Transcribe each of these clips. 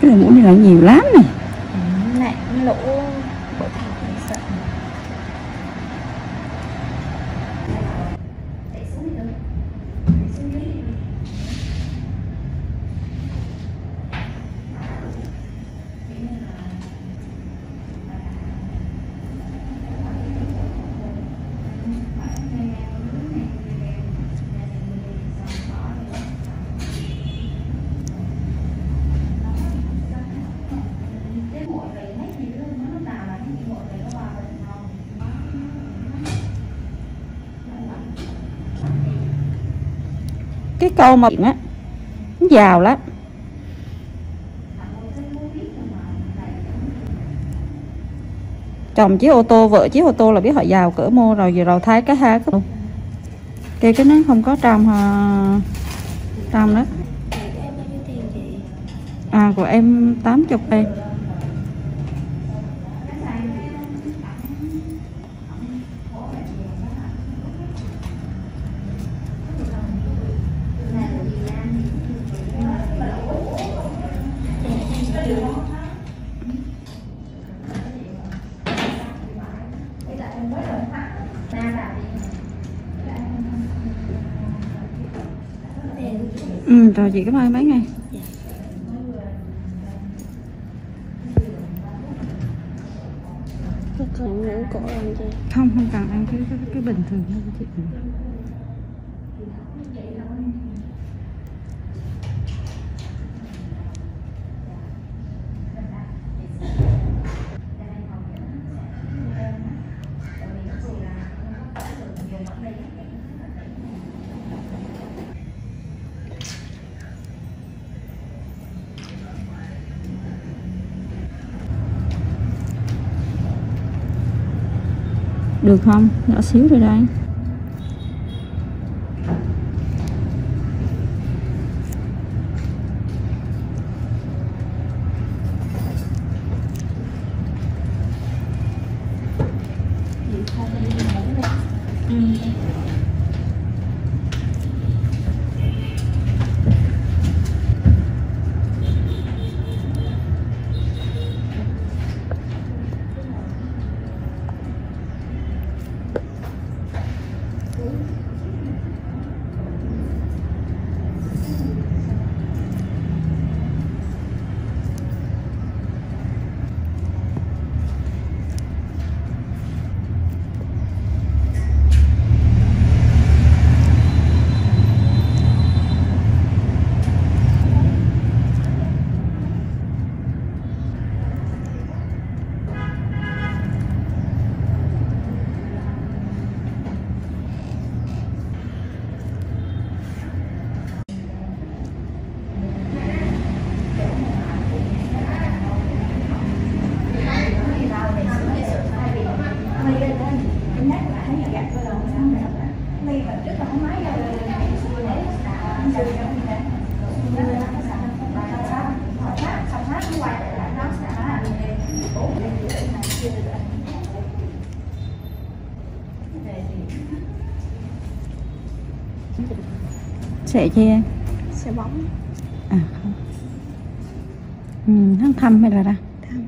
Cái này muốn đi lại nhiều lắm này. Lại lỗ bộ thịt này sợ. Cái câu mà á giàu lắm. Chồng chiếc ô tô, vợ chiếc ô tô là biết họ giàu cỡ mô rồi, giờ rồi thay cái hai cái nó không có trong trong đó. À của em 80 em. Rồi chị cảm ơn mấy ngày. Còn ngủ cổ làm gì? Không cần ăn cái bình thường thôi chị. Được không? Nhỏ xíu rồi đây. Sẽ che. Sẽ bóng. À không. Hắn thâm hay là ra? Thâm.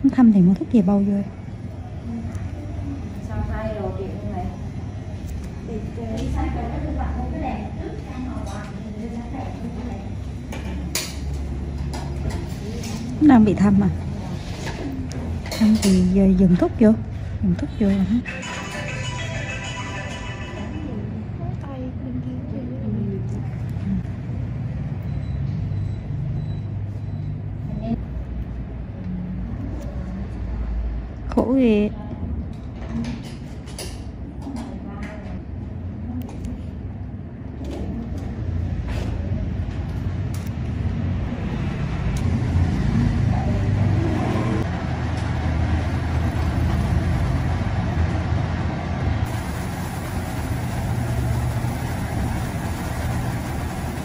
Hắn thâm thì mua thuốc về bầu vô. Nó đang bị thâm à? Thâm thì giờ dùng thuốc vô. Dùng thuốc vô hả? Khổ ghê.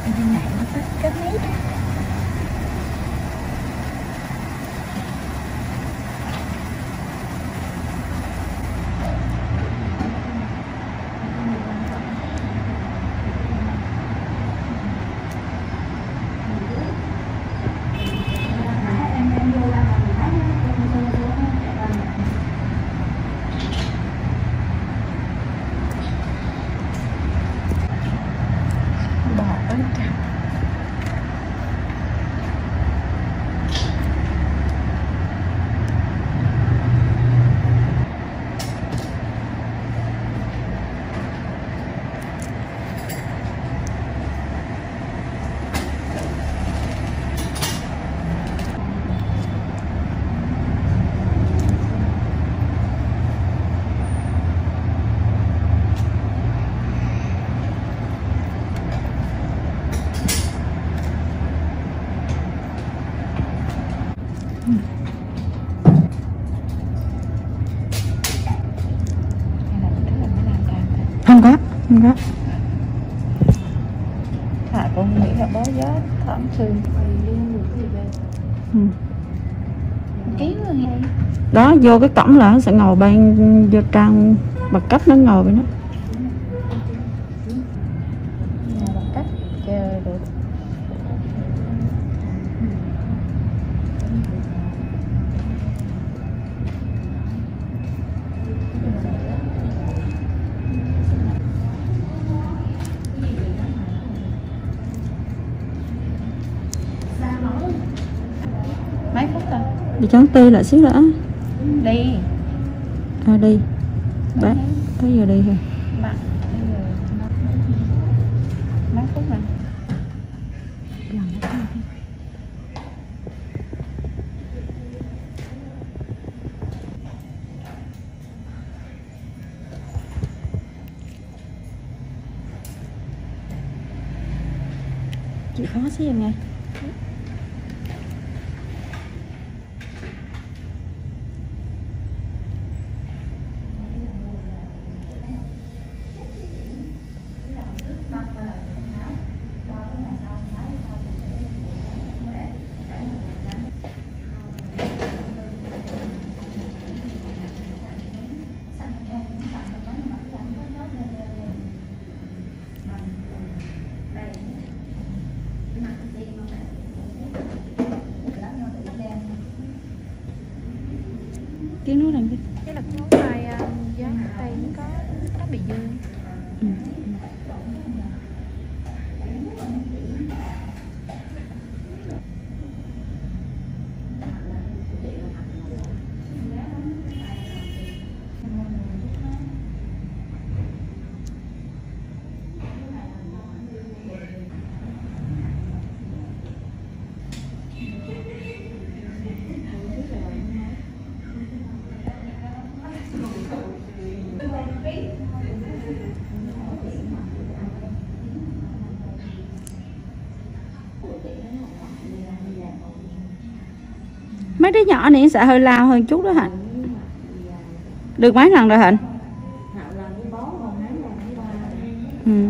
Bên này nó có cái mấy đó. Không có, không có. Hạ con nghĩ là bó gió thẩm sương. Ừ. Kiếm rồi nghe. Đó, vô cái cổng là nó sẽ ngồi bên vô trang bậc cấp, nó ngồi bên đó. Bậc cấp chờ được. Mấy phút rồi? Đi chón ti lại xíu nữa. Đi. À đi. Bác, tới giờ đi thôi. Bạn, bây giờ mấy phút rồi? Chị khó xíu nghe. Tiếng nói rằng Cái là có hai giá tay có nó bị dư. ừ. Mấy đứa nhỏ này sẽ hơi lao hơn chút đó Hạnh. Được mấy lần rồi Hạnh? Ừ.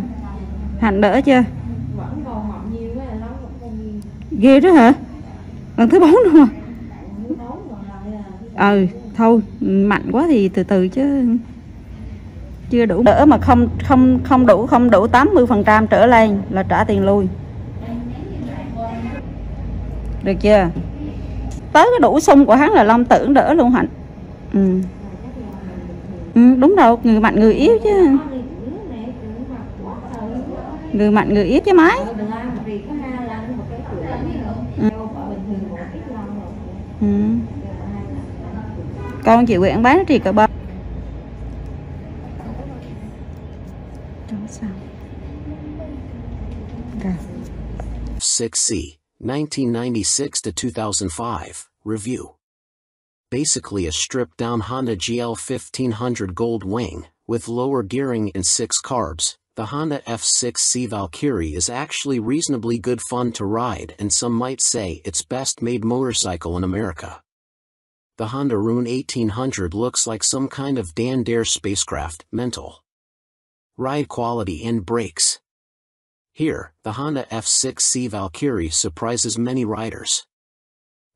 Hạnh đỡ chưa? Ghê đó hả? Lần thứ 4 luôn à? Ừ, thôi mạnh quá thì từ từ chứ chưa đủ. Đỡ mà không đủ 80% trở lên là trả tiền lui. Được chưa? Tới cái đủ sung của hắn là Long tưởng đỡ luôn Hạnh. Ừ. Ừ, đúng rồi, người mạnh người yếu chứ. Người mạnh người yếu chứ mấy. Ừ. Ừ. Con chị Nguyễn bán nó chỉ cỡ 3. 6C, 1996 to 2005, review. Basically a stripped-down Honda GL 1500 Gold Wing, with lower gearing and 6 carbs. The Honda F6C Valkyrie is actually reasonably good fun to ride, and some might say it's best made motorcycle in America. The Honda Rune 1800 looks like some kind of Dan Dare spacecraft, mental. Ride quality and brakes. Here, the Honda F6C Valkyrie surprises many riders.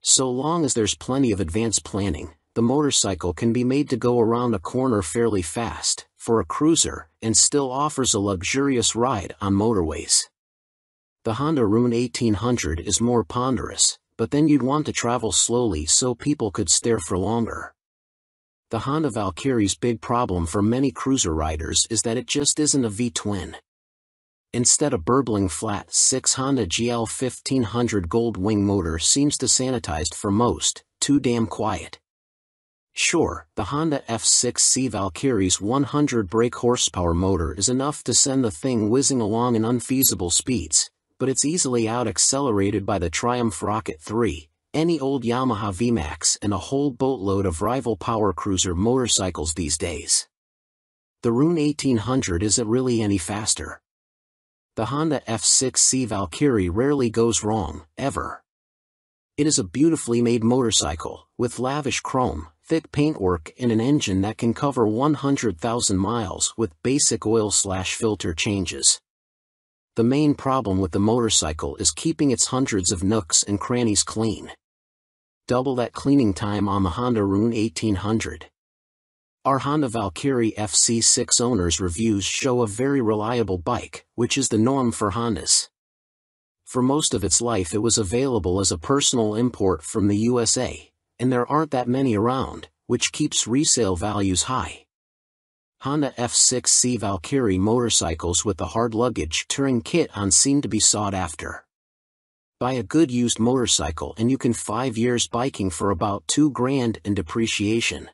So long as there's plenty of advanced planning, the motorcycle can be made to go around a corner fairly fast, for a cruiser, and still offers a luxurious ride on motorways. The Honda Rune 1800 is more ponderous, but then you'd want to travel slowly so people could stare for longer. The Honda Valkyrie's big problem for many cruiser riders is that it just isn't a V-twin. Instead, a burbling flat 6 Honda GL 1500 Gold Wing motor seems to sanitized for most, too damn quiet. Sure, the Honda F6C Valkyrie's 100 brake horsepower motor is enough to send the thing whizzing along in unfeasible speeds, but it's easily out-accelerated by the Triumph Rocket 3, any old Yamaha VMAX and a whole boatload of rival power cruiser motorcycles these days. The Rune 1800 isn't really any faster. The Honda F6C Valkyrie rarely goes wrong, ever. It is a beautifully made motorcycle, with lavish chrome, thick paintwork and an engine that can cover 100,000 miles with basic oil/filter changes. The main problem with the motorcycle is keeping its hundreds of nooks and crannies clean. Double that cleaning time on the Honda Rune 1800. Our Honda Valkyrie FC6 owners' reviews show a very reliable bike, which is the norm for Hondas. For most of its life it was available as a personal import from the USA, and there aren't that many around, which keeps resale values high. Honda F6C Valkyrie motorcycles with the hard luggage touring kit on seem to be sought after. Buy a good used motorcycle and you can 5 years biking for about $2,000 in depreciation.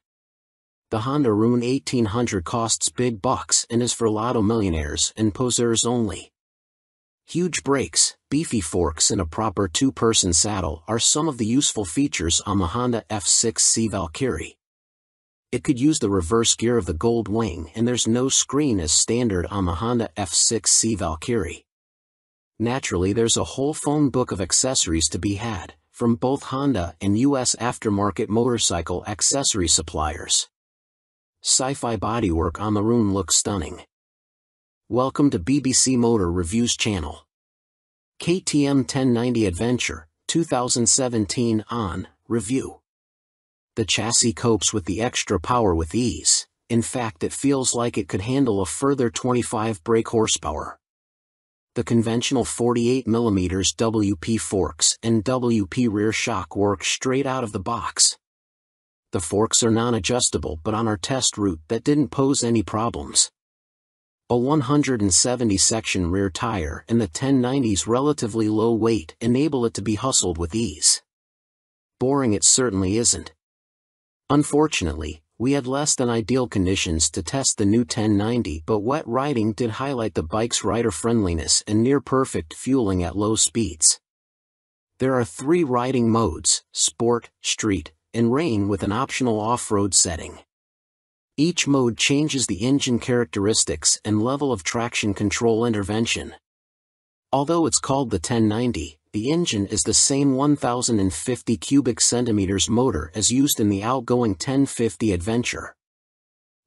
The Honda Rune 1800 costs big bucks and is for lotto millionaires and poseurs only. Huge brakes, beefy forks and a proper two-person saddle are some of the useful features on the Honda F6C Valkyrie. It could use the reverse gear of the Gold Wing and there's no screen as standard on the Honda F6C Valkyrie. Naturally, there's a whole phone book of accessories to be had, from both Honda and US aftermarket motorcycle accessory suppliers. Sci-fi bodywork on the Rune looks stunning. Welcome to BBC Motor Reviews channel. KTM 1090 Adventure, 2017 on review. The chassis copes with the extra power with ease. In fact, it feels like it could handle a further 25 brake horsepower. The conventional 48mm WP forks and WP rear shock work straight out of the box. The forks are non-adjustable, but on our test route that didn't pose any problems. A 170 section rear tire and the 1090's relatively low weight enable it to be hustled with ease. Boring it certainly isn't. Unfortunately, we had less than ideal conditions to test the new 1090, but wet riding did highlight the bike's rider friendliness and near perfect fueling at low speeds. There are 3 riding modes: Sport, Street, and Rain, with an optional off-road setting. Each mode changes the engine characteristics and level of traction control intervention. Although it's called the 1090, the engine is the same 1050 cubic centimeters motor as used in the outgoing 1050 Adventure.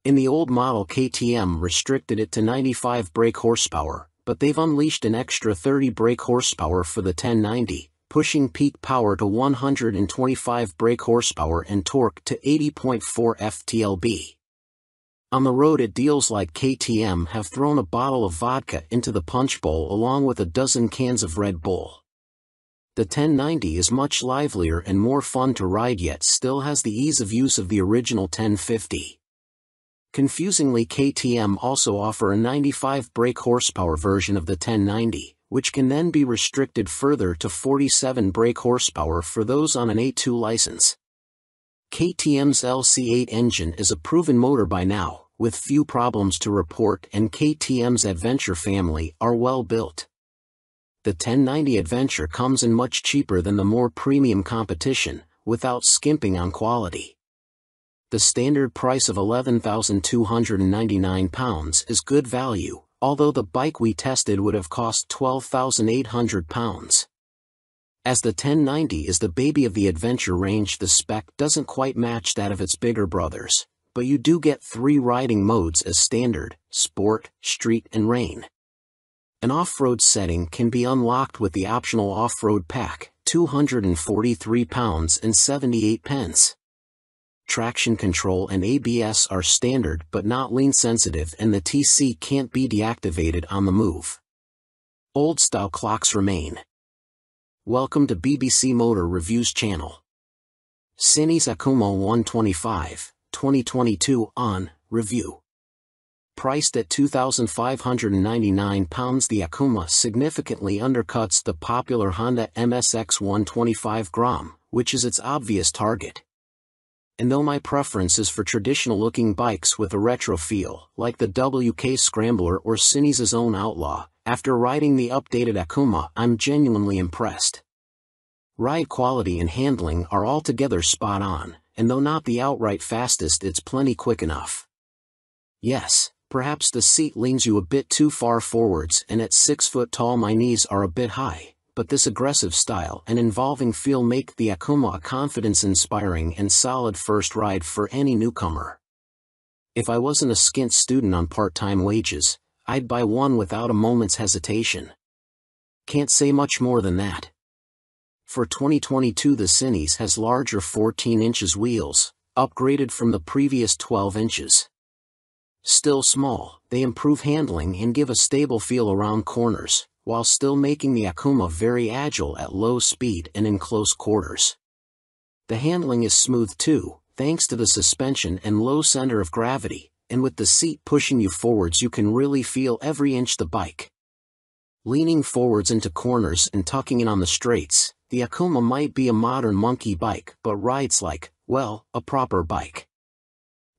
In the old model, KTM restricted it to 95 brake horsepower, but they've unleashed an extra 30 brake horsepower for the 1090, pushing peak power to 125 brake horsepower and torque to 80.4 ft-lb. On the road, it deals like KTM have thrown a bottle of vodka into the punch bowl along with a dozen cans of Red Bull. The 1090 is much livelier and more fun to ride, yet still has the ease of use of the original 1050. Confusingly, KTM also offer a 95 brake horsepower version of the 1090, which can then be restricted further to 47 brake horsepower for those on an A2 license. KTM's LC8 engine is a proven motor by now, with few problems to report, and KTM's Adventure family are well built. The 1090 Adventure comes in much cheaper than the more premium competition, without skimping on quality. The standard price of £11,299 is good value, although the bike we tested would have cost £12,800. As the 1090 is the baby of the Adventure range, the spec doesn't quite match that of its bigger brothers, but you do get 3 riding modes as standard: Sport, Street and Rain. An off-road setting can be unlocked with the optional off-road pack, £243 and 78 pence. Traction control and ABS are standard but not lean sensitive, and the TC can't be deactivated on the move. Old-style clocks remain. Welcome to BBC Motor Reviews channel. Cines Akumo 125, 2022 on review. Priced at £2,599, the Akuma significantly undercuts the popular Honda MSX 125 Grom, which is its obvious target. And though my preference is for traditional-looking bikes with a retro feel, like the WK Scrambler or Cines's own Outlaw, after riding the updated Akuma, I'm genuinely impressed. Ride quality and handling are altogether spot on, and though not the outright fastest, it's plenty quick enough. Yes, perhaps the seat leans you a bit too far forwards, and at 6 foot tall my knees are a bit high, but this aggressive style and involving feel make the Akuma a confidence-inspiring and solid first ride for any newcomer. If I wasn't a skint student on part-time wages, I'd buy one without a moment's hesitation. Can't say much more than that. For 2022, the Cines has larger 14 inches wheels, upgraded from the previous 12 inches. Still small, they improve handling and give a stable feel around corners, while still making the Akuma very agile at low speed and in close quarters. The handling is smooth too, thanks to the suspension and low center of gravity, and with the seat pushing you forwards you can really feel every inch the bike. Leaning forwards into corners and tucking in on the straights, the Akuma might be a modern monkey bike but rides like, well, a proper bike.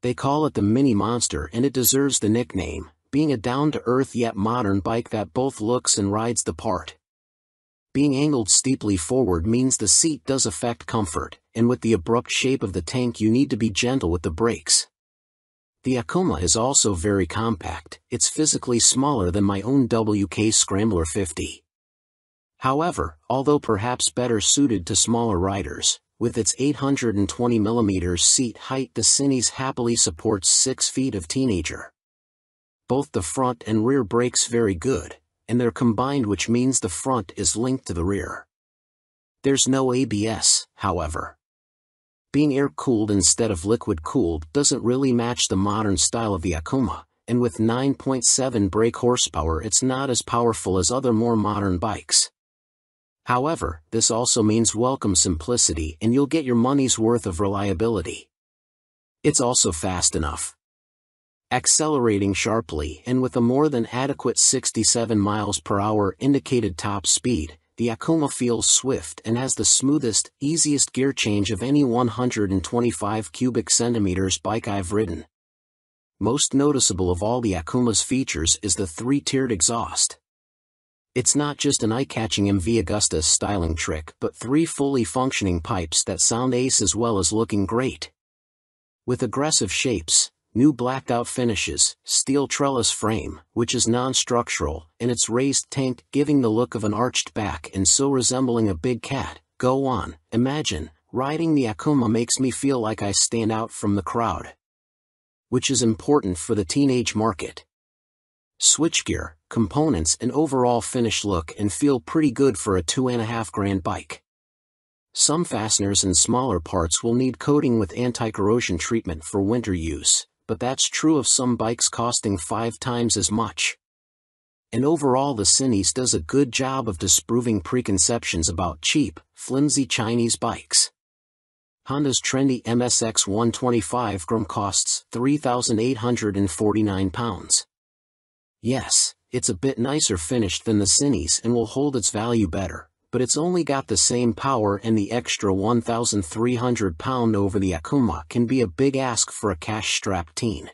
They call it the Mini Monster and it deserves the nickname, being a down-to-earth yet modern bike that both looks and rides the part. Being angled steeply forward means the seat does affect comfort, and with the abrupt shape of the tank you need to be gentle with the brakes. The Akuma is also very compact, it's physically smaller than my own WK Scrambler 50. However, although perhaps better suited to smaller riders, with its 820mm seat height the Cines happily supports 6 feet of teenager. Both the front and rear brakes very good, and they're combined, which means the front is linked to the rear. There's no ABS, however. Being air-cooled instead of liquid-cooled doesn't really match the modern style of the Akuma, and with 9.7 brake horsepower it's not as powerful as other more modern bikes. However, this also means welcome simplicity and you'll get your money's worth of reliability. It's also fast enough. Accelerating sharply and with a more than adequate 67 miles per hour indicated top speed, the Akuma feels swift and has the smoothest, easiest gear change of any 125 cubic centimeters bike I've ridden. Most noticeable of all the Akuma's features is the 3-tiered exhaust. It's not just an eye-catching MV Agusta styling trick but 3 fully functioning pipes that sound ace as well as looking great. With aggressive shapes, new blacked-out finishes, steel trellis frame, which is non-structural, and its raised tank giving the look of an arched back and so resembling a big cat, go on, imagine, riding the Akuma makes me feel like I stand out from the crowd. Which is important for the teenage market. Switchgear, components and overall finish look and feel pretty good for a $2,500 bike. Some fasteners and smaller parts will need coating with anti-corrosion treatment for winter use, but that's true of some bikes costing 5 times as much. And overall the Cines does a good job of disproving preconceptions about cheap, flimsy Chinese bikes. Honda's trendy MSX 125 Grom costs £3,849. Yes, it's a bit nicer finished than the Cines and will hold its value better, but it's only got the same power, and the extra £1,300 over the Akuma can be a big ask for a cash-strapped teen.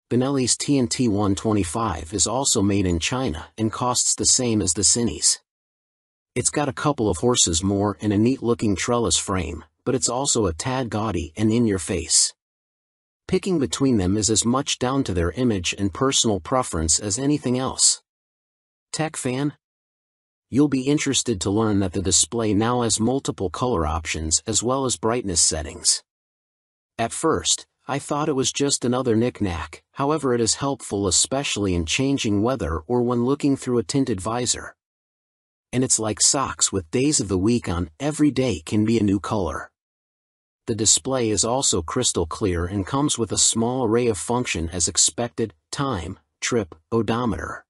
Benelli's TNT 125 is also made in China and costs the same as the Cines. It's got a couple of horses more and a neat-looking trellis frame, but it's also a tad gaudy and in your face. Picking between them is as much down to their image and personal preference as anything else. Tech fan? You'll be interested to learn that the display now has multiple color options as well as brightness settings. At first, I thought it was just another knick-knack, however it is helpful especially in changing weather or when looking through a tinted visor. And it's like socks with days of the week on, every day can be a new color. The display is also crystal clear and comes with a small array of function as expected: time, trip, odometer.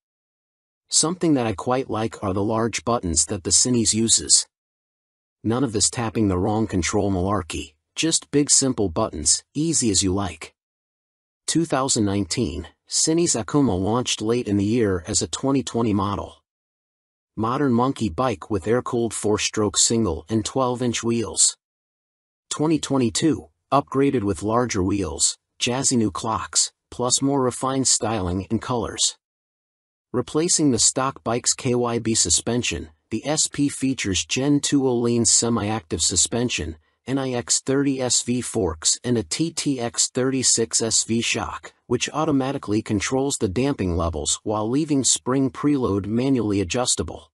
Something that I quite like are the large buttons that the Cines uses. None of this tapping the wrong control malarkey, just big simple buttons, easy as you like. 2019, Cine's Akuma launched late in the year as a 2020 model. Modern monkey bike with air-cooled 4-stroke single and 12-inch wheels. 2022, upgraded with larger wheels, jazzy new clocks, plus more refined styling and colors. Replacing the stock bike's KYB suspension, the SP features Gen 2 Öhlins semi-active suspension, NIX30 SV forks and a TTX36 SV shock, which automatically controls the damping levels while leaving spring preload manually adjustable.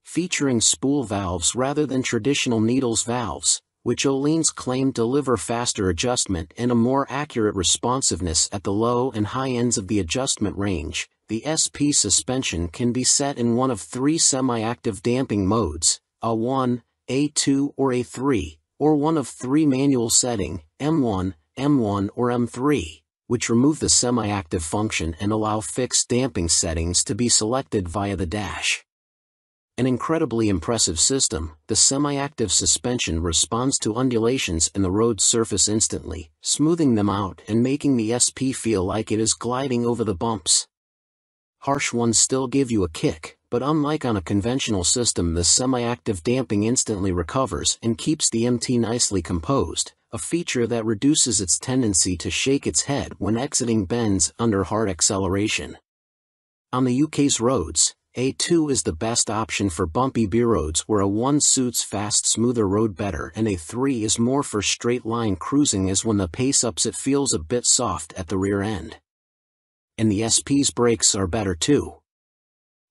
Featuring spool valves rather than traditional needles valves, which Öhlins claim deliver faster adjustment and a more accurate responsiveness at the low and high ends of the adjustment range, the SP suspension can be set in one of 3 semi-active damping modes, A1, A2 or A3, or one of 3 manual setting, M1, M1 or M3, which remove the semi-active function and allow fixed damping settings to be selected via the dash. An incredibly impressive system, the semi-active suspension responds to undulations in the road surface instantly, smoothing them out and making the SP feel like it is gliding over the bumps. Harsh ones still give you a kick, but unlike on a conventional system, the semi-active damping instantly recovers and keeps the MT nicely composed, a feature that reduces its tendency to shake its head when exiting bends under hard acceleration. On the UK's roads, A2 is the best option for bumpy B roads where A1 suits fast, smoother road better, and A3 is more for straight-line cruising, as when the pace ups it feels a bit soft at the rear end. And the SP's brakes are better too.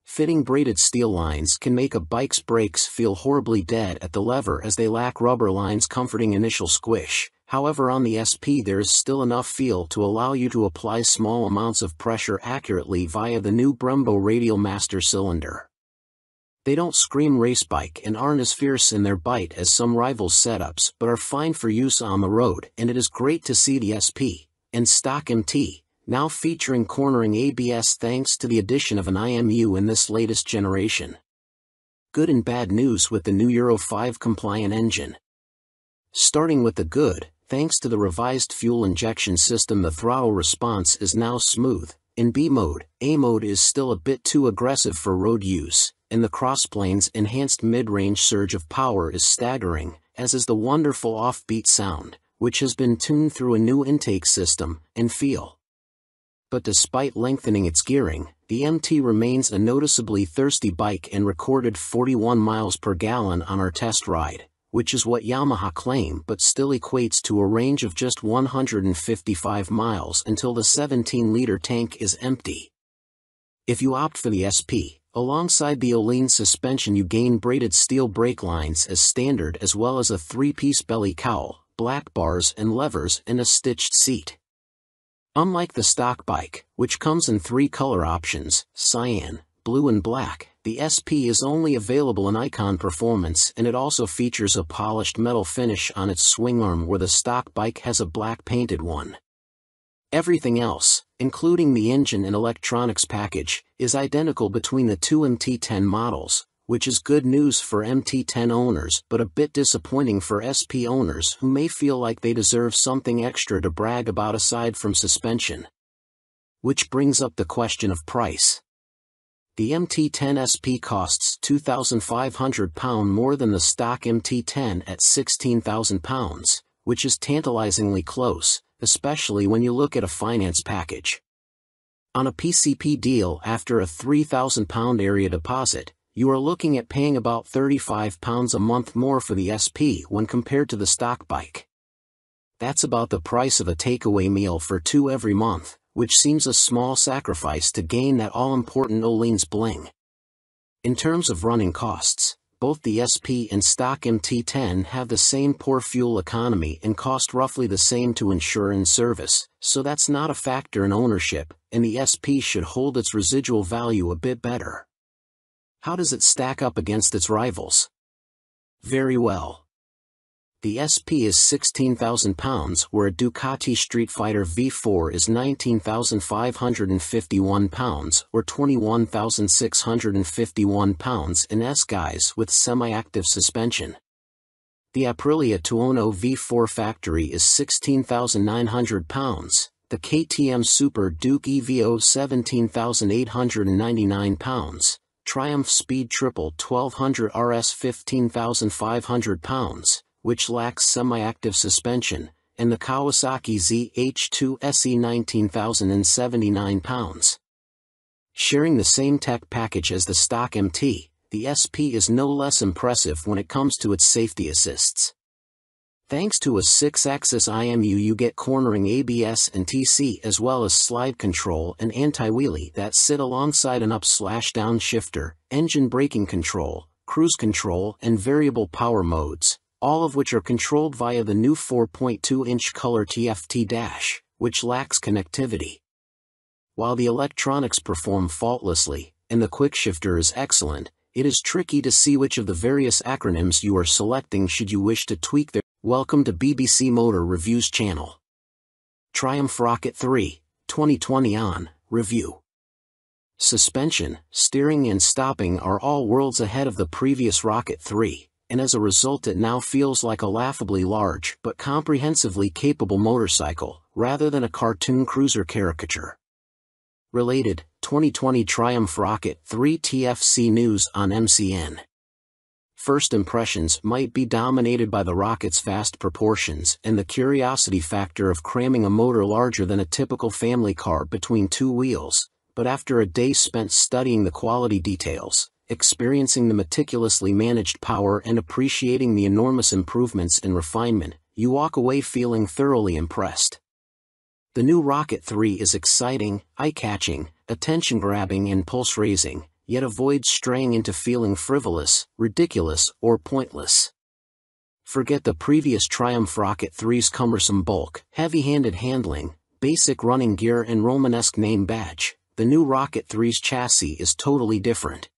Fitting braided steel lines can make a bike's brakes feel horribly dead at the lever, as they lack rubber lines comforting initial squish. However, on the SP there is still enough feel to allow you to apply small amounts of pressure accurately via the new Brembo Radial Master cylinder. They don't scream race bike and aren't as fierce in their bite as some rivals' setups, but are fine for use on the road, and it is great to see the SP and stock MT now featuring cornering ABS thanks to the addition of an IMU in this latest generation. Good and bad news with the new Euro 5 compliant engine. Starting with the good, thanks to the revised fuel injection system, the throttle response is now smooth. In B mode, A mode is still a bit too aggressive for road use, and the crossplane's enhanced mid-range surge of power is staggering, as is the wonderful offbeat sound, which has been tuned through a new intake system and feel. But despite lengthening its gearing, the MT remains a noticeably thirsty bike and recorded 41 miles per gallon on our test ride, which is what Yamaha claim, but still equates to a range of just 155 miles until the 17-liter tank is empty. If you opt for the SP, alongside the Öhlins suspension you gain braided steel brake lines as standard, as well as a 3-piece belly cowl, black bars and levers, and a stitched seat. Unlike the stock bike, which comes in 3 color options, cyan, blue and black, the SP is only available in Icon Performance, and it also features a polished metal finish on its swing arm where the stock bike has a black painted one. Everything else, including the engine and electronics package, is identical between the 2 MT10 models, which is good news for MT10 owners but a bit disappointing for SP owners who may feel like they deserve something extra to brag about aside from suspension. Which brings up the question of price. The MT10 SP costs £2,500 more than the stock MT10 at £16,000, which is tantalizingly close, especially when you look at a finance package. On a PCP deal after a £3,000 area deposit, you are looking at paying about £35 a month more for the SP when compared to the stock bike. That's about the price of a takeaway meal for 2 every month, which seems a small sacrifice to gain that all-important Öhlins bling. In terms of running costs, both the SP and stock MT10 have the same poor fuel economy and cost roughly the same to insure and service, so that's not a factor in ownership, and the SP should hold its residual value a bit better. How does it stack up against its rivals? Very well. The SP is £16,000, where a Ducati Street Fighter V4 is £19,551 or £21,651 in S-guise with semi-active suspension. The Aprilia Tuono V4 factory is £16,900, the KTM Super Duke EVO 17,899 pounds, Triumph Speed Triple 1200 RS 15,500 pounds, which lacks semi-active suspension, and the Kawasaki ZH2 SE 19,079 pounds. Sharing the same tech package as the stock MT, the SP is no less impressive when it comes to its safety assists. Thanks to a 6-axis IMU you get cornering ABS and TC as well as slide control and anti-wheelie that sit alongside an up/down shifter, engine braking control, cruise control and variable power modes, all of which are controlled via the new 4.2-inch color TFT dash, which lacks connectivity. While the electronics perform faultlessly, and the quick shifter is excellent, it is tricky to see which of the various acronyms you are selecting should you wish to tweak their. Welcome to BBC Motor Reviews channel. Triumph Rocket 3, 2020 on review. Suspension, steering and stopping are all worlds ahead of the previous Rocket 3, and as a result it now feels like a laughably large but comprehensively capable motorcycle, rather than a cartoon cruiser caricature. Related, 2020 Triumph Rocket 3 TFC news on MCN. First impressions might be dominated by the rocket's vast proportions and the curiosity factor of cramming a motor larger than a typical family car between two wheels, but after a day spent studying the quality details, experiencing the meticulously managed power and appreciating the enormous improvements in refinement, you walk away feeling thoroughly impressed. The new Rocket 3 is exciting, eye-catching, attention-grabbing and pulse-raising, yet avoids straying into feeling frivolous, ridiculous, or pointless. Forget the previous Triumph Rocket 3's cumbersome bulk, heavy-handed handling, basic running gear and Romanesque name badge. The new Rocket 3's chassis is totally different.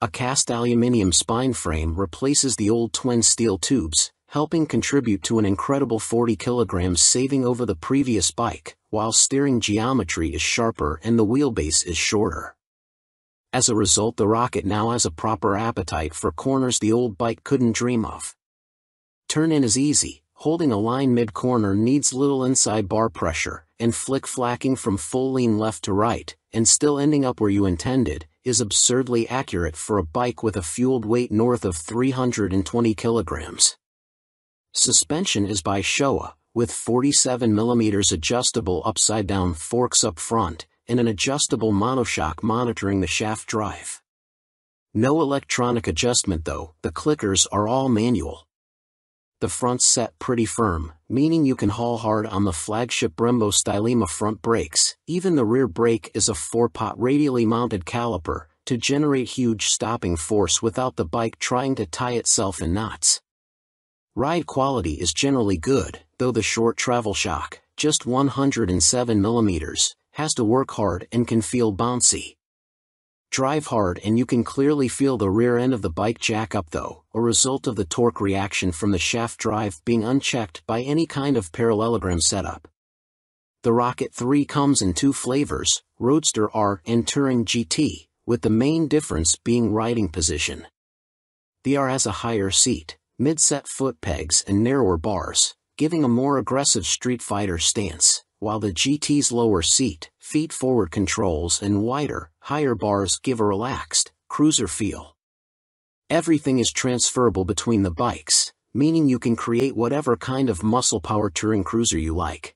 A cast aluminium spine frame replaces the old twin steel tubes, helping contribute to an incredible 40 kilograms saving over the previous bike, while steering geometry is sharper and the wheelbase is shorter. As a result, the Rocket now has a proper appetite for corners the old bike couldn't dream of. Turn-in is easy, holding a line mid-corner needs little inside bar pressure, and flick-flacking from full lean left to right, and still ending up where you intended, is absurdly accurate for a bike with a fueled weight north of 320 kilograms. Suspension is by Showa, with 47mm adjustable upside-down forks up front, and an adjustable monoshock monitoring the shaft drive. No electronic adjustment though, the clickers are all manual. The front's set pretty firm, meaning you can haul hard on the flagship Brembo Stylema front brakes. Even the rear brake is a 4-pot radially mounted caliper, to generate huge stopping force without the bike trying to tie itself in knots. Ride quality is generally good, though the short travel shock, just 107mm, has to work hard and can feel bouncy. Drive hard and you can clearly feel the rear end of the bike jack up though, a result of the torque reaction from the shaft drive being unchecked by any kind of parallelogram setup. The Rocket 3 comes in two flavors, Roadster R and Touring GT, with the main difference being riding position. The R has a higher seat, mid-set foot pegs and narrower bars, giving a more aggressive Street Fighter stance, while the GT's lower seat, feet-forward controls and wider, higher bars give a relaxed, cruiser feel. Everything is transferable between the bikes, meaning you can create whatever kind of muscle-power touring cruiser you like.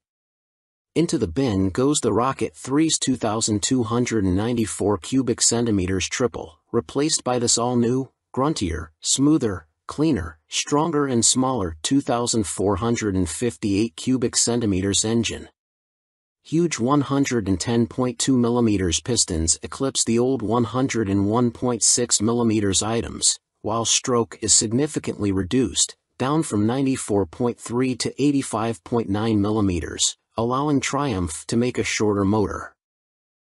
Into the bin goes the Rocket 3's 2,294 cubic centimeters triple, replaced by this all-new, gruntier, smoother, cleaner, stronger and smaller 2,458 cubic centimeters engine. Huge 110.2mm pistons eclipse the old 101.6mm items, while stroke is significantly reduced, down from 94.3 to 85.9mm, allowing Triumph to make a shorter motor.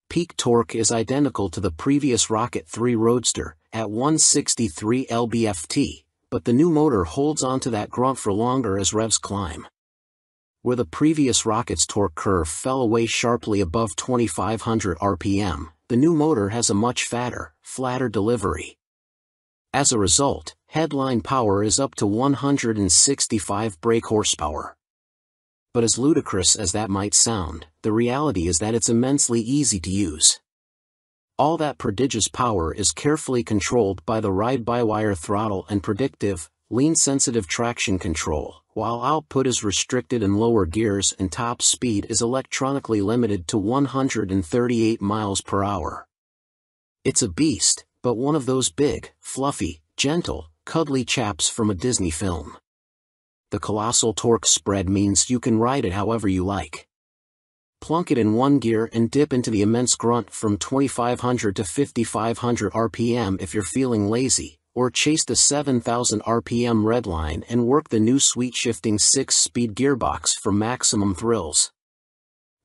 Peak torque is identical to the previous Rocket 3 Roadster, at 163 lb-ft, but the new motor holds onto that grunt for longer as revs climb. Where the previous Rocket's torque curve fell away sharply above 2,500 RPM, the new motor has a much fatter, flatter delivery. As a result, headline power is up to 165 brake horsepower. But as ludicrous as that might sound, the reality is that it's immensely easy to use. All that prodigious power is carefully controlled by the ride-by-wire throttle and predictive, lean-sensitive traction control, while output is restricted in lower gears and top speed is electronically limited to 138 miles per hour. It's a beast, but one of those big, fluffy, gentle, cuddly chaps from a Disney film. The colossal torque spread means you can ride it however you like. Plunk it in one gear and dip into the immense grunt from 2500 to 5500 RPM if you're feeling lazy, or chase the 7000 RPM redline and work the new sweet-shifting 6-speed gearbox for maximum thrills.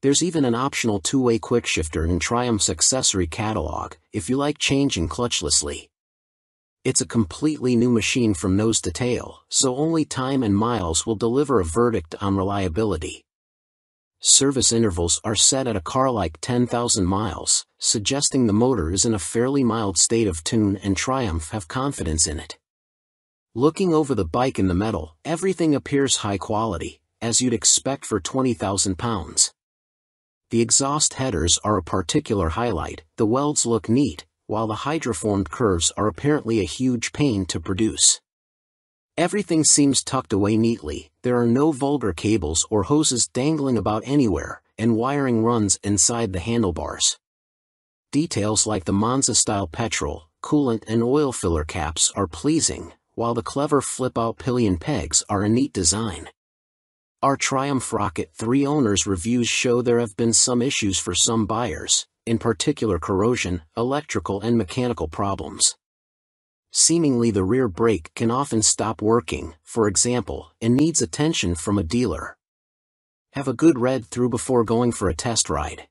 There's even an optional two-way quickshifter in Triumph's accessory catalog, if you like changing clutchlessly. It's a completely new machine from nose to tail, so only time and miles will deliver a verdict on reliability. Service intervals are set at a car like 10,000 miles, suggesting the motor is in a fairly mild state of tune and Triumph have confidence in it. Looking over the bike in the metal, everything appears high quality, as you'd expect for 20,000 pounds. The exhaust headers are a particular highlight, the welds look neat, while the hydroformed curves are apparently a huge pain to produce. Everything seems tucked away neatly, there are no vulgar cables or hoses dangling about anywhere, and wiring runs inside the handlebars. Details like the Monza-style petrol, coolant and oil filler caps are pleasing, while the clever flip-out pillion pegs are a neat design. Our Triumph Rocket 3 owners' reviews show there have been some issues for some buyers, in particular corrosion, electrical and mechanical problems. Seemingly the rear brake can often stop working, for example, and needs attention from a dealer. Have a good read through before going for a test ride.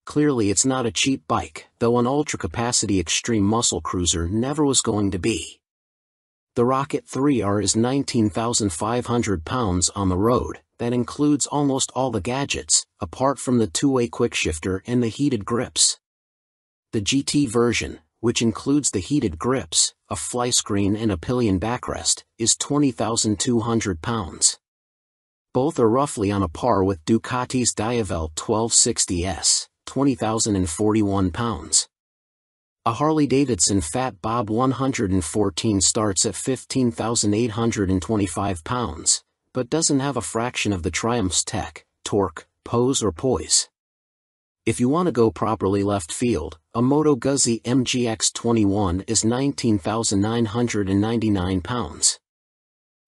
Clearly it's not a cheap bike, though an ultra-capacity extreme muscle cruiser never was going to be. The Rocket 3R is 19,500 pounds on the road, that includes almost all the gadgets, apart from the two-way quickshifter and the heated grips. The GT version, which includes the heated grips, a fly screen and a pillion backrest, is 20,200 pounds. Both are roughly on a par with Ducati's Diavel 1260S, 20,041 pounds. A Harley-Davidson Fat Bob 114 starts at 15,825 pounds, but doesn't have a fraction of the Triumph's tech, torque, pose or poise. If you want to go properly left field, a Moto Guzzi MGX21 is 19,999 pounds.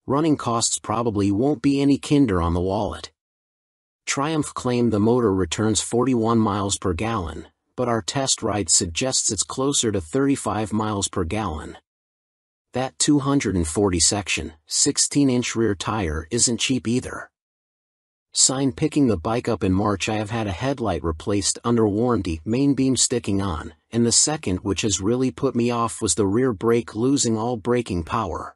Running costs probably won't be any kinder on the wallet. Triumph claimed the motor returns 41 miles per gallon, but our test ride suggests it's closer to 35 miles per gallon. That 240 section, 16-inch rear tire isn't cheap either. Picking the bike up in March, I have had a headlight replaced under warranty, main beam sticking on, and the second which has really put me off was the rear brake losing all braking power.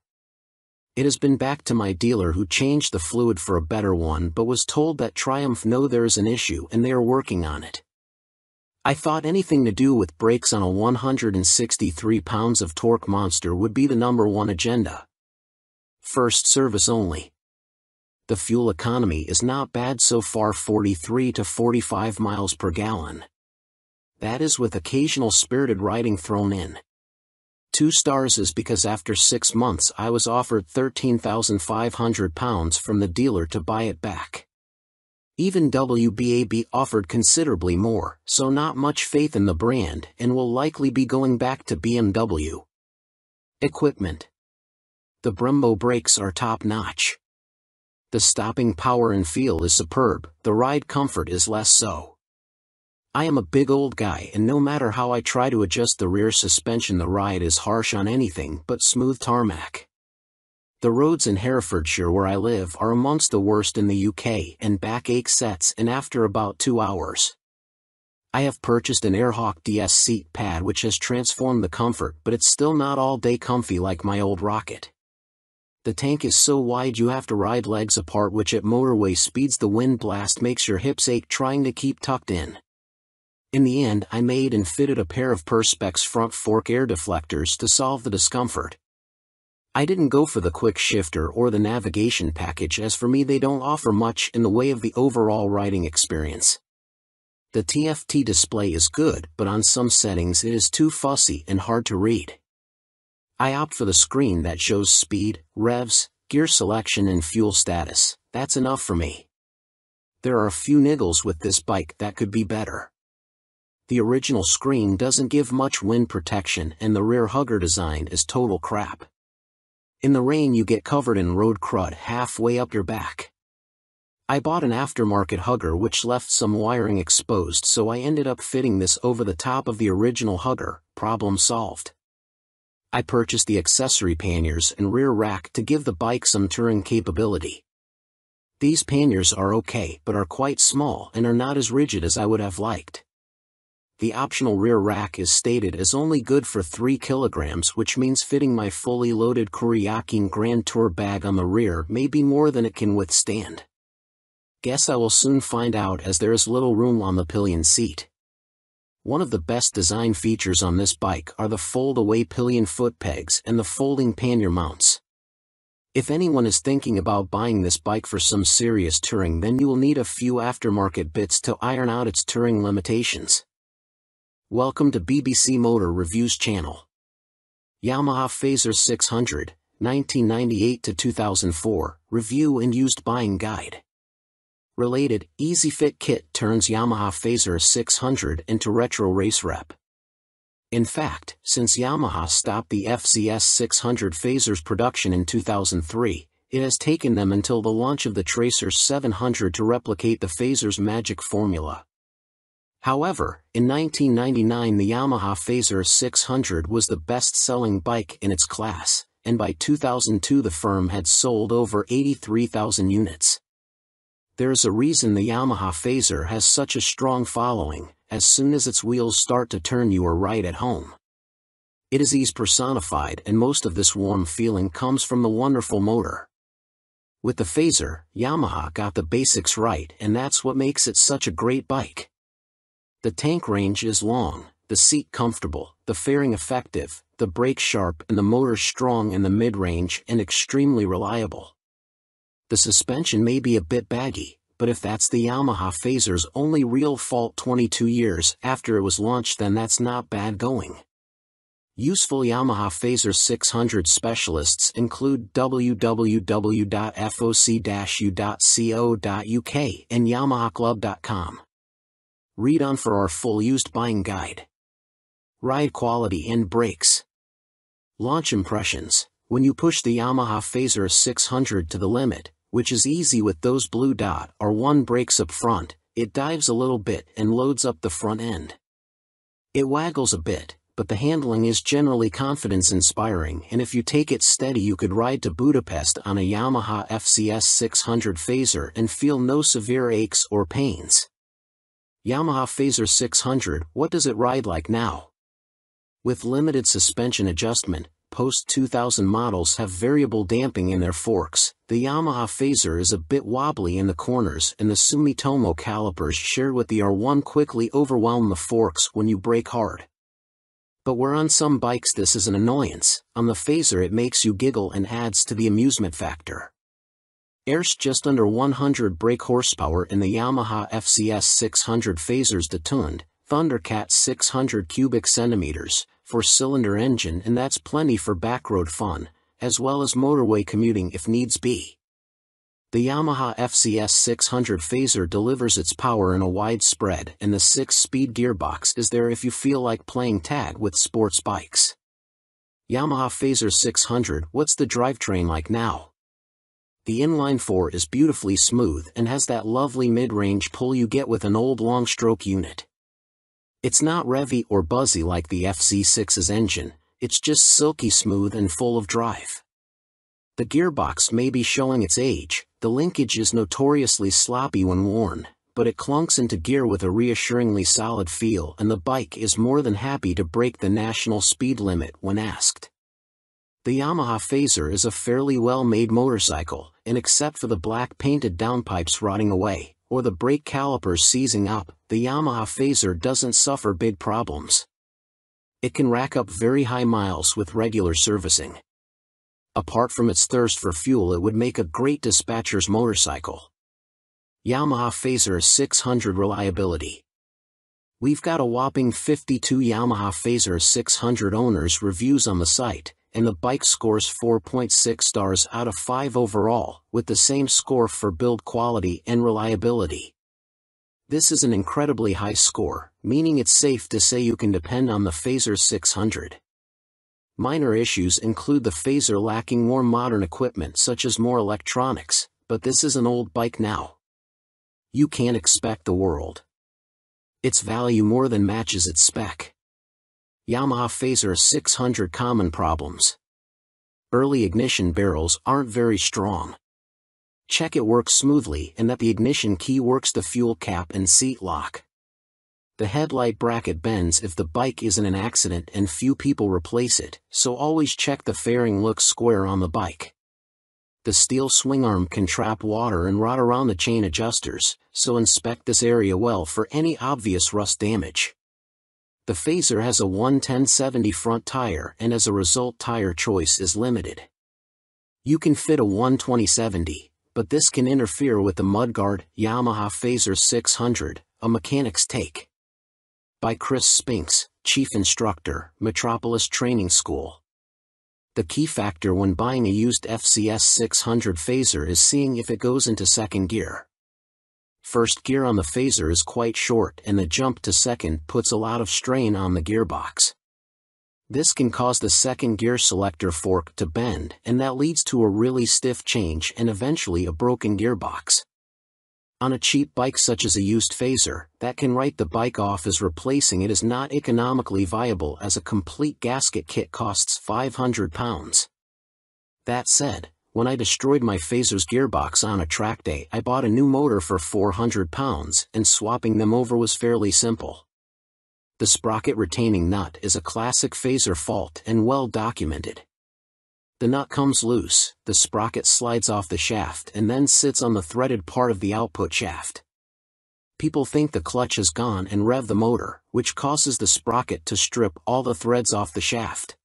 It has been back to my dealer who changed the fluid for a better one but was told that Triumph know there is an issue and they are working on it. I thought anything to do with brakes on a 163 pounds of torque monster would be the #1 agenda. First service only. The fuel economy is not bad so far, 43 to 45 miles per gallon. That is with occasional spirited riding thrown in. 2 stars is because after 6 months I was offered 13,500 pounds from the dealer to buy it back. Even WBAB offered considerably more, so not much faith in the brand and will likely be going back to BMW. Equipment. The Brembo brakes are top-notch. The stopping power and feel is superb, the ride comfort is less so. I am a big old guy and no matter how I try to adjust the rear suspension, the ride is harsh on anything but smooth tarmac. The roads in Herefordshire where I live are amongst the worst in the UK and backache sets in after about 2 hours. I have purchased an Airhawk DS seat pad which has transformed the comfort, but it's still not all day comfy like my old Rocket. The tank is so wide you have to ride legs apart, which at motorway speeds the wind blast makes your hips ache trying to keep tucked in. In the end I made and fitted a pair of Perspex front fork air deflectors to solve the discomfort. I didn't go for the quick shifter or the navigation package, as for me they don't offer much in the way of the overall riding experience. The TFT display is good, but on some settings it is too fussy and hard to read. I opt for the screen that shows speed, revs, gear selection and fuel status. That's enough for me. There are a few niggles with this bike that could be better. The original screen doesn't give much wind protection and the rear hugger design is total crap. In the rain you get covered in road crud halfway up your back. I bought an aftermarket hugger which left some wiring exposed, so I ended up fitting this over the top of the original hugger. Problem solved. I purchased the accessory panniers and rear rack to give the bike some touring capability. These panniers are okay, but are quite small and are not as rigid as I would have liked. The optional rear rack is stated as only good for 3 kilograms, which means fitting my fully loaded Kuryakyn Grand Tour bag on the rear may be more than it can withstand. Guess I will soon find out, as there is little room on the pillion seat. One of the best design features on this bike are the fold-away pillion foot pegs and the folding pannier mounts. If anyone is thinking about buying this bike for some serious touring, then you will need a few aftermarket bits to iron out its touring limitations. Welcome to BBC Motor Reviews channel. Yamaha Fazer 600, 1998 to 2004, Review and Used Buying Guide. Related, Easy Fit Kit turns Yamaha Fazer 600 into retro race rep. In fact, since Yamaha stopped the FZS 600 Fazer's production in 2003, it has taken them until the launch of the Tracer 700 to replicate the Fazer's magic formula. However, in 1999 the Yamaha Fazer 600 was the best-selling bike in its class, and by 2002 the firm had sold over 83,000 units. There is a reason the Yamaha Fazer has such a strong following. As soon as its wheels start to turn you are right at home. It is ease personified, and most of this warm feeling comes from the wonderful motor. With the Fazer, Yamaha got the basics right, and that's what makes it such a great bike. The tank range is long, the seat comfortable, the fairing effective, the brake sharp and the motor strong in the mid-range and extremely reliable. The suspension may be a bit baggy, but if that's the Yamaha Fazer's only real fault 22 years after it was launched, then that's not bad going. Useful Yamaha Fazer 600 specialists include www.foc-u.co.uk and yamahaclub.com. Read on for our full used buying guide. Ride quality and brakes. Launch impressions. When you push the Yamaha Fazer 600 to the limit, which is easy with those blue dot or one brakes up front, it dives a little bit and loads up the front end. It waggles a bit, but the handling is generally confidence-inspiring, and if you take it steady you could ride to Budapest on a Yamaha FZS 600 Fazer and feel no severe aches or pains. Yamaha Fazer 600, what does it ride like now? With limited suspension adjustment, post-2000 models have variable damping in their forks. The Yamaha Fazer is a bit wobbly in the corners, and the Sumitomo calipers shared with the R1 quickly overwhelm the forks when you brake hard. But where on some bikes this is an annoyance, on the Fazer it makes you giggle and adds to the amusement factor. There's just under 100 brake horsepower in the Yamaha FZS 600 Fazer's detuned Thundercat 600 cubic centimeters, 4-cylinder engine, and that's plenty for backroad fun, as well as motorway commuting if needs be. The Yamaha FZS 600 Fazer delivers its power in a wide spread, and the 6-speed gearbox is there if you feel like playing tag with sports bikes. Yamaha Fazer 600, what's the drivetrain like now? The inline-4 is beautifully smooth and has that lovely mid-range pull you get with an old long-stroke unit. It's not revvy or buzzy like the FZ6's engine, it's just silky smooth and full of drive. The gearbox may be showing its age, the linkage is notoriously sloppy when worn, but it clunks into gear with a reassuringly solid feel, and the bike is more than happy to break the national speed limit when asked. The Yamaha Fazer is a fairly well-made motorcycle, and except for the black painted downpipes rotting away, or the brake calipers seizing up, the Yamaha Fazer doesn't suffer big problems. It can rack up very high miles with regular servicing. Apart from its thirst for fuel, it would make a great dispatcher's motorcycle. Yamaha Phaser 600 reliability. We've got a whopping 52 Yamaha Phaser 600 owners reviews on the site, and the bike scores 4.6 stars out of 5 overall, with the same score for build quality and reliability. This is an incredibly high score, meaning it's safe to say you can depend on the Phaser 600. Minor issues include the Phaser lacking more modern equipment such as more electronics, but this is an old bike now. You can't expect the world. Its value more than matches its spec. Yamaha Phaser 600 common problems. Early ignition barrels aren't very strong. Check it works smoothly and that the ignition key works the fuel cap and seat lock. The headlight bracket bends if the bike is in an accident and few people replace it, so always check the fairing looks square on the bike. The steel swing arm can trap water and rot around the chain adjusters, so inspect this area well for any obvious rust damage. The Phaser has a 110/70 front tire and as a result tire choice is limited. You can fit a 120/70, but this can interfere with the mudguard. Yamaha Phaser 600, a mechanic's take. By Chris Spinks, Chief Instructor, Metropolis Training School. The key factor when buying a used FCS 600 Phaser is seeing if it goes into second gear. First gear on the Phaser is quite short and the jump to second puts a lot of strain on the gearbox. This can cause the second gear selector fork to bend and that leads to a really stiff change and eventually a broken gearbox. On a cheap bike such as a used Phaser, that can write the bike off as replacing it is not economically viable as a complete gasket kit costs £500. That said, when I destroyed my Phaser's gearbox on a track day, I bought a new motor for £400 and swapping them over was fairly simple. The sprocket retaining nut is a classic Phaser fault and well documented. The nut comes loose, the sprocket slides off the shaft and then sits on the threaded part of the output shaft. People think the clutch is gone and rev the motor, which causes the sprocket to strip all the threads off the shaft.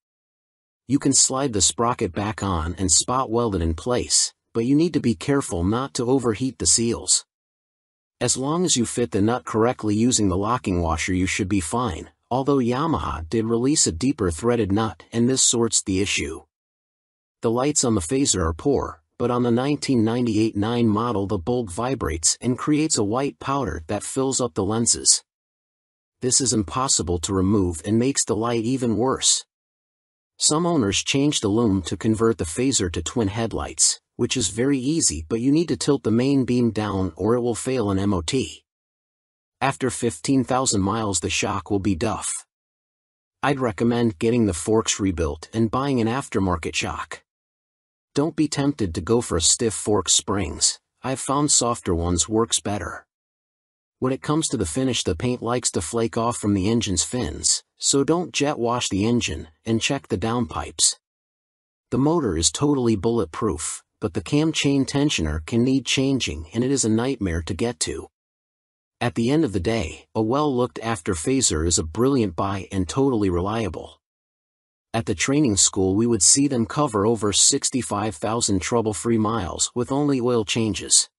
You can slide the sprocket back on and spot weld it in place, but you need to be careful not to overheat the seals. As long as you fit the nut correctly using the locking washer you should be fine, although Yamaha did release a deeper threaded nut and this sorts the issue. The lights on the Phaser are poor, but on the 1998 9 model the bulb vibrates and creates a white powder that fills up the lenses. This is impossible to remove and makes the light even worse. Some owners change the lume to convert the Phaser to twin headlights, which is very easy but you need to tilt the main beam down or it will fail an MOT. After 15,000 miles the shock will be duff. I'd recommend getting the forks rebuilt and buying an aftermarket shock. Don't be tempted to go for a stiff fork springs, I've found softer ones works better. When it comes to the finish the paint likes to flake off from the engine's fins, so don't jet wash the engine, and check the downpipes. The motor is totally bulletproof, but the cam chain tensioner can need changing and it is a nightmare to get to. At the end of the day, a well-looked after Phaser is a brilliant buy and totally reliable. At the training school we would see them cover over 65,000 trouble-free miles with only oil changes.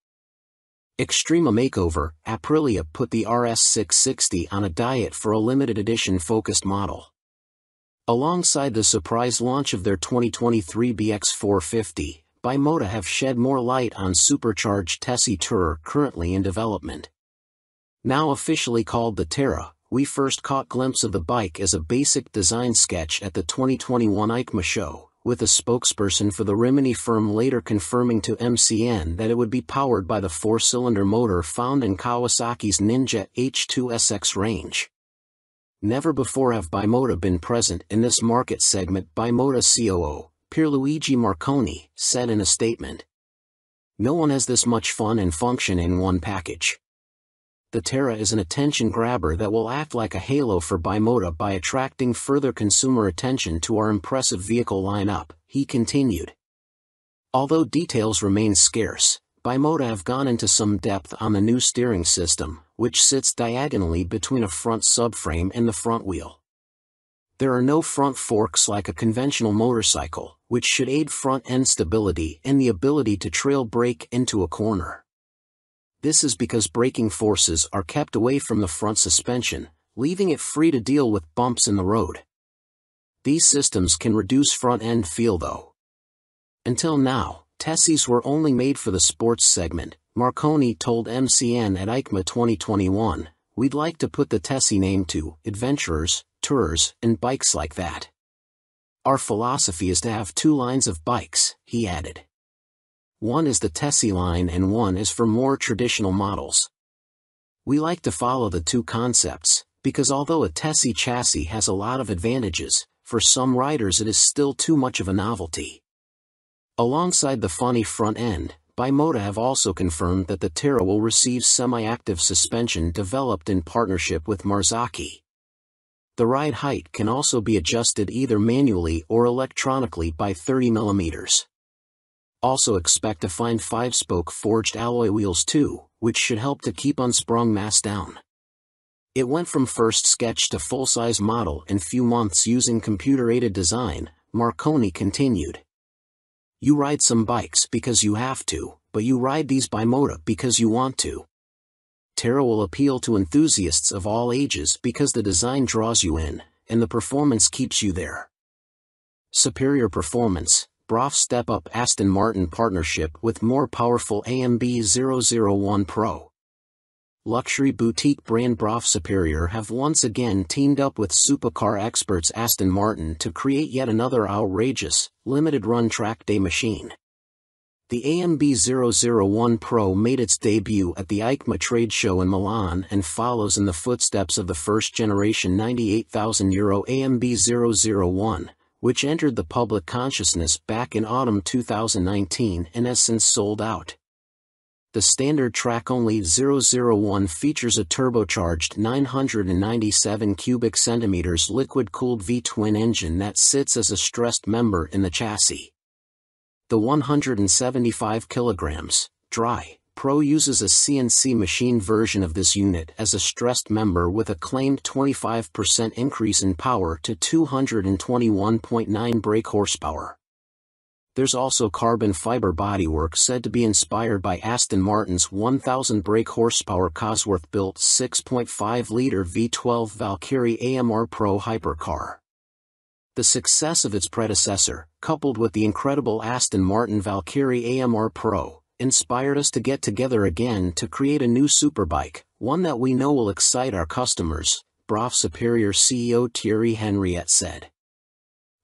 Extrema Makeover, Aprilia put the RS660 on a diet for a limited edition focused model. Alongside the surprise launch of their 2023 BX450, Bimota have shed more light on supercharged Tessie Tourer currently in development. Now officially called the Terra, we first caught glimpse of the bike as a basic design sketch at the 2021 EICMA show, with a spokesperson for the Rimini firm later confirming to MCN that it would be powered by the 4-cylinder motor found in Kawasaki's Ninja H2SX range. Never before have Bimota been present in this market segment, Bimota COO, Pierluigi Marconi, said in a statement. No one has this much fun and function in one package. The Terra is an attention grabber that will act like a halo for Bimota by attracting further consumer attention to our impressive vehicle lineup, he continued. Although details remain scarce, Bimota have gone into some depth on the new steering system, which sits diagonally between a front subframe and the front wheel. There are no front forks like a conventional motorcycle, which should aid front-end stability and the ability to trail brake into a corner. This is because braking forces are kept away from the front suspension, leaving it free to deal with bumps in the road. These systems can reduce front-end feel though. Until now, Tessies were only made for the sports segment. Marconi told MCN at EICMA 2021, "We'd like to put the Tessie name to adventurers, tours, and bikes like that. Our philosophy is to have two lines of bikes," he added. One is the Tessie line and one is for more traditional models. We like to follow the two concepts, because although a Tessie chassis has a lot of advantages, for some riders it is still too much of a novelty. Alongside the funny front end, Bimota have also confirmed that the Terra will receive semi-active suspension developed in partnership with Marzocchi. The ride height can also be adjusted either manually or electronically by 30 mm. Also expect to find 5-spoke forged alloy wheels too, which should help to keep unsprung mass down. It went from first sketch to full-size model in few months using computer-aided design, Marconi continued. You ride some bikes because you have to, but you ride these Bimota because you want to. Terra will appeal to enthusiasts of all ages because the design draws you in, and the performance keeps you there. Superior performance, BRAF Step Up Aston Martin partnership with more powerful AMB 001 Pro. Luxury boutique brand BRAF Superior have once again teamed up with supercar experts Aston Martin to create yet another outrageous, limited-run track day machine. The AMB 001 Pro made its debut at the EICMA trade show in Milan and follows in the footsteps of the first-generation €98,000 AMB 001, which entered the public consciousness back in autumn 2019 and has since sold out. The standard track-only 001 features a turbocharged 997 cubic centimeters liquid-cooled V-twin engine that sits as a stressed member in the chassis. The 175 kilograms, dry, Pro uses a CNC machine version of this unit as a stressed member with a claimed 25% increase in power to 221.9 brake horsepower. There's also carbon fiber bodywork said to be inspired by Aston Martin's 1,000 brake horsepower Cosworth-built 6.5-liter V12 Valkyrie AMR Pro hypercar. The success of its predecessor, coupled with the incredible Aston Martin Valkyrie AMR Pro, inspired us to get together again to create a new superbike, one that we know will excite our customers, BRAF Superior CEO Thierry Henriette said.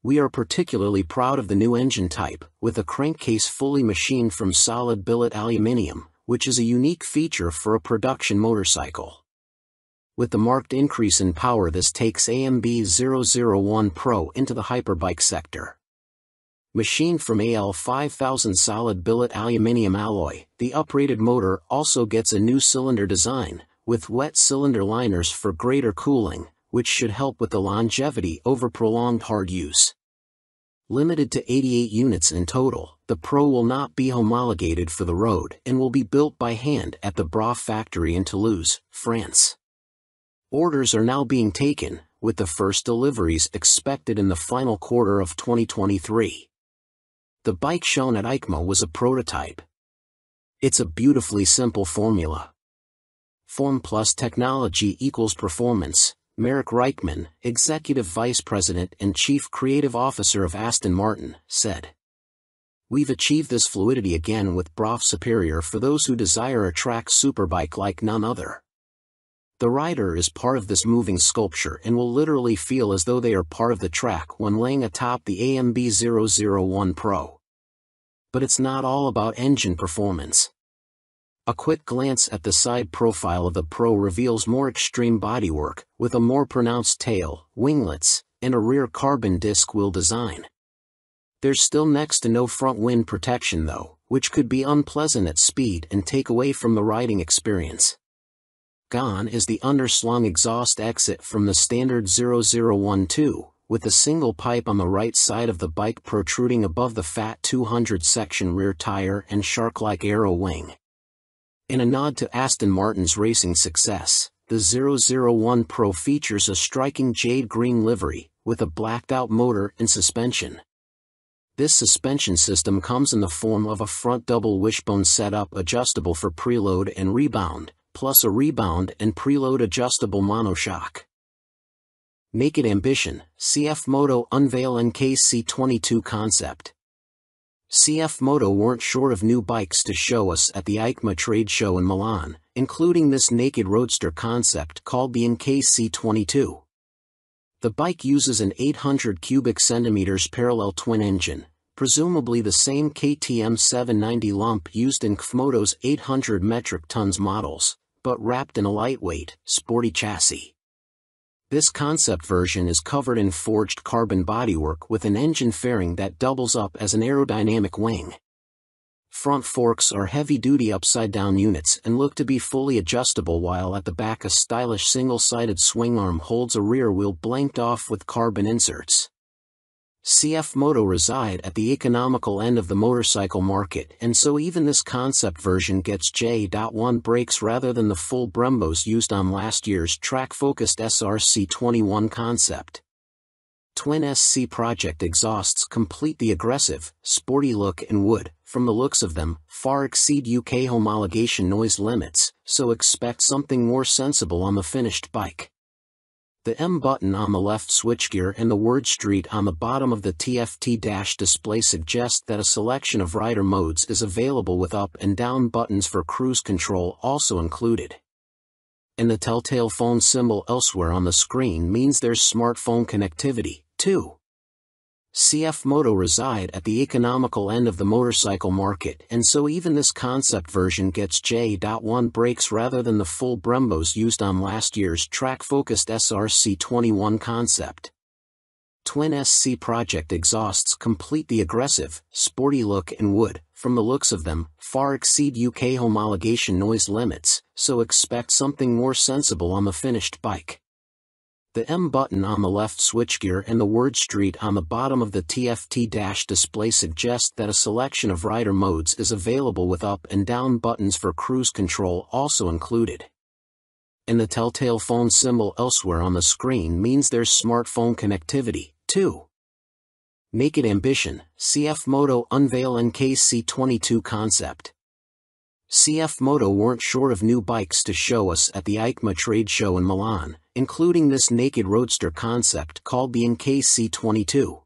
We are particularly proud of the new engine type, with a crankcase fully machined from solid billet aluminium, which is a unique feature for a production motorcycle. With the marked increase in power, this takes AMB 001 Pro into the hyperbike sector. Machined from AL 5000 solid billet aluminium alloy, the uprated motor also gets a new cylinder design, with wet cylinder liners for greater cooling, which should help with the longevity over prolonged hard use. Limited to 88 units in total, the Pro will not be homologated for the road and will be built by hand at the BRAF factory in Toulouse, France. Orders are now being taken, with the first deliveries expected in the final quarter of 2023. The bike shown at EICMA was a prototype. It's a beautifully simple formula. Form plus technology equals performance, Marek Reichman, Executive Vice President and Chief Creative Officer of Aston Martin, said. We've achieved this fluidity again with BRAF Superior for those who desire a track superbike like none other. The rider is part of this moving sculpture and will literally feel as though they are part of the track when laying atop the AMB 001 Pro. But it's not all about engine performance. A quick glance at the side profile of the Pro reveals more extreme bodywork, with a more pronounced tail, winglets, and a rear carbon disc wheel design. There's still next to no front wind protection though, which could be unpleasant at speed and take away from the riding experience. Gone is the underslung exhaust exit from the standard 001 too, with a single pipe on the right side of the bike protruding above the fat 200 section rear tire and shark-like aero wing. In a nod to Aston Martin's racing success, the 001 Pro features a striking jade green livery, with a blacked-out motor and suspension. This suspension system comes in the form of a front double wishbone setup adjustable for preload and rebound, plus a rebound and preload adjustable monoshock. Naked Ambition, CF Moto unveil NKC22 concept. CF Moto weren't short of new bikes to show us at the EICMA trade show in Milan, including this naked roadster concept called the NKC22. The bike uses an 800 cubic centimeters parallel twin engine, presumably the same KTM 790 lump used in CFMoto's 800 metric tons models, but wrapped in a lightweight, sporty chassis. This concept version is covered in forged carbon bodywork with an engine fairing that doubles up as an aerodynamic wing. Front forks are heavy-duty upside-down units and look to be fully adjustable, while at the back a stylish single-sided swing arm holds a rear wheel blanked off with carbon inserts. CF Moto reside at the economical end of the motorcycle market, and so even this concept version gets J.1 brakes rather than the full Brembos used on last year's track-focused SRC21 concept. Twin SC Project exhausts complete the aggressive, sporty look and would, from the looks of them, far exceed UK homologation noise limits, so expect something more sensible on the finished bike. The M button on the left switchgear and the word Street on the bottom of the TFT dash display suggest that a selection of rider modes is available with up and down buttons for cruise control also included. And the telltale phone symbol elsewhere on the screen means there's smartphone connectivity, too. CF Moto reside at the economical end of the motorcycle market, and so even this concept version gets J.1 brakes rather than the full Brembos used on last year's track-focused SRC21 concept. Twin SC Project exhausts complete the aggressive, sporty look and would, from the looks of them, far exceed UK homologation noise limits, so expect something more sensible on the finished bike. The M button on the left switchgear and the word Street on the bottom of the TFT dash display suggest that a selection of rider modes is available with up and down buttons for cruise control also included. And the telltale phone symbol elsewhere on the screen means there's smartphone connectivity, too. Naked Ambition, CF Moto unveil NKC22 concept. CF Moto weren't short of new bikes to show us at the EICMA trade show in Milan, including this naked roadster concept called the NKC22.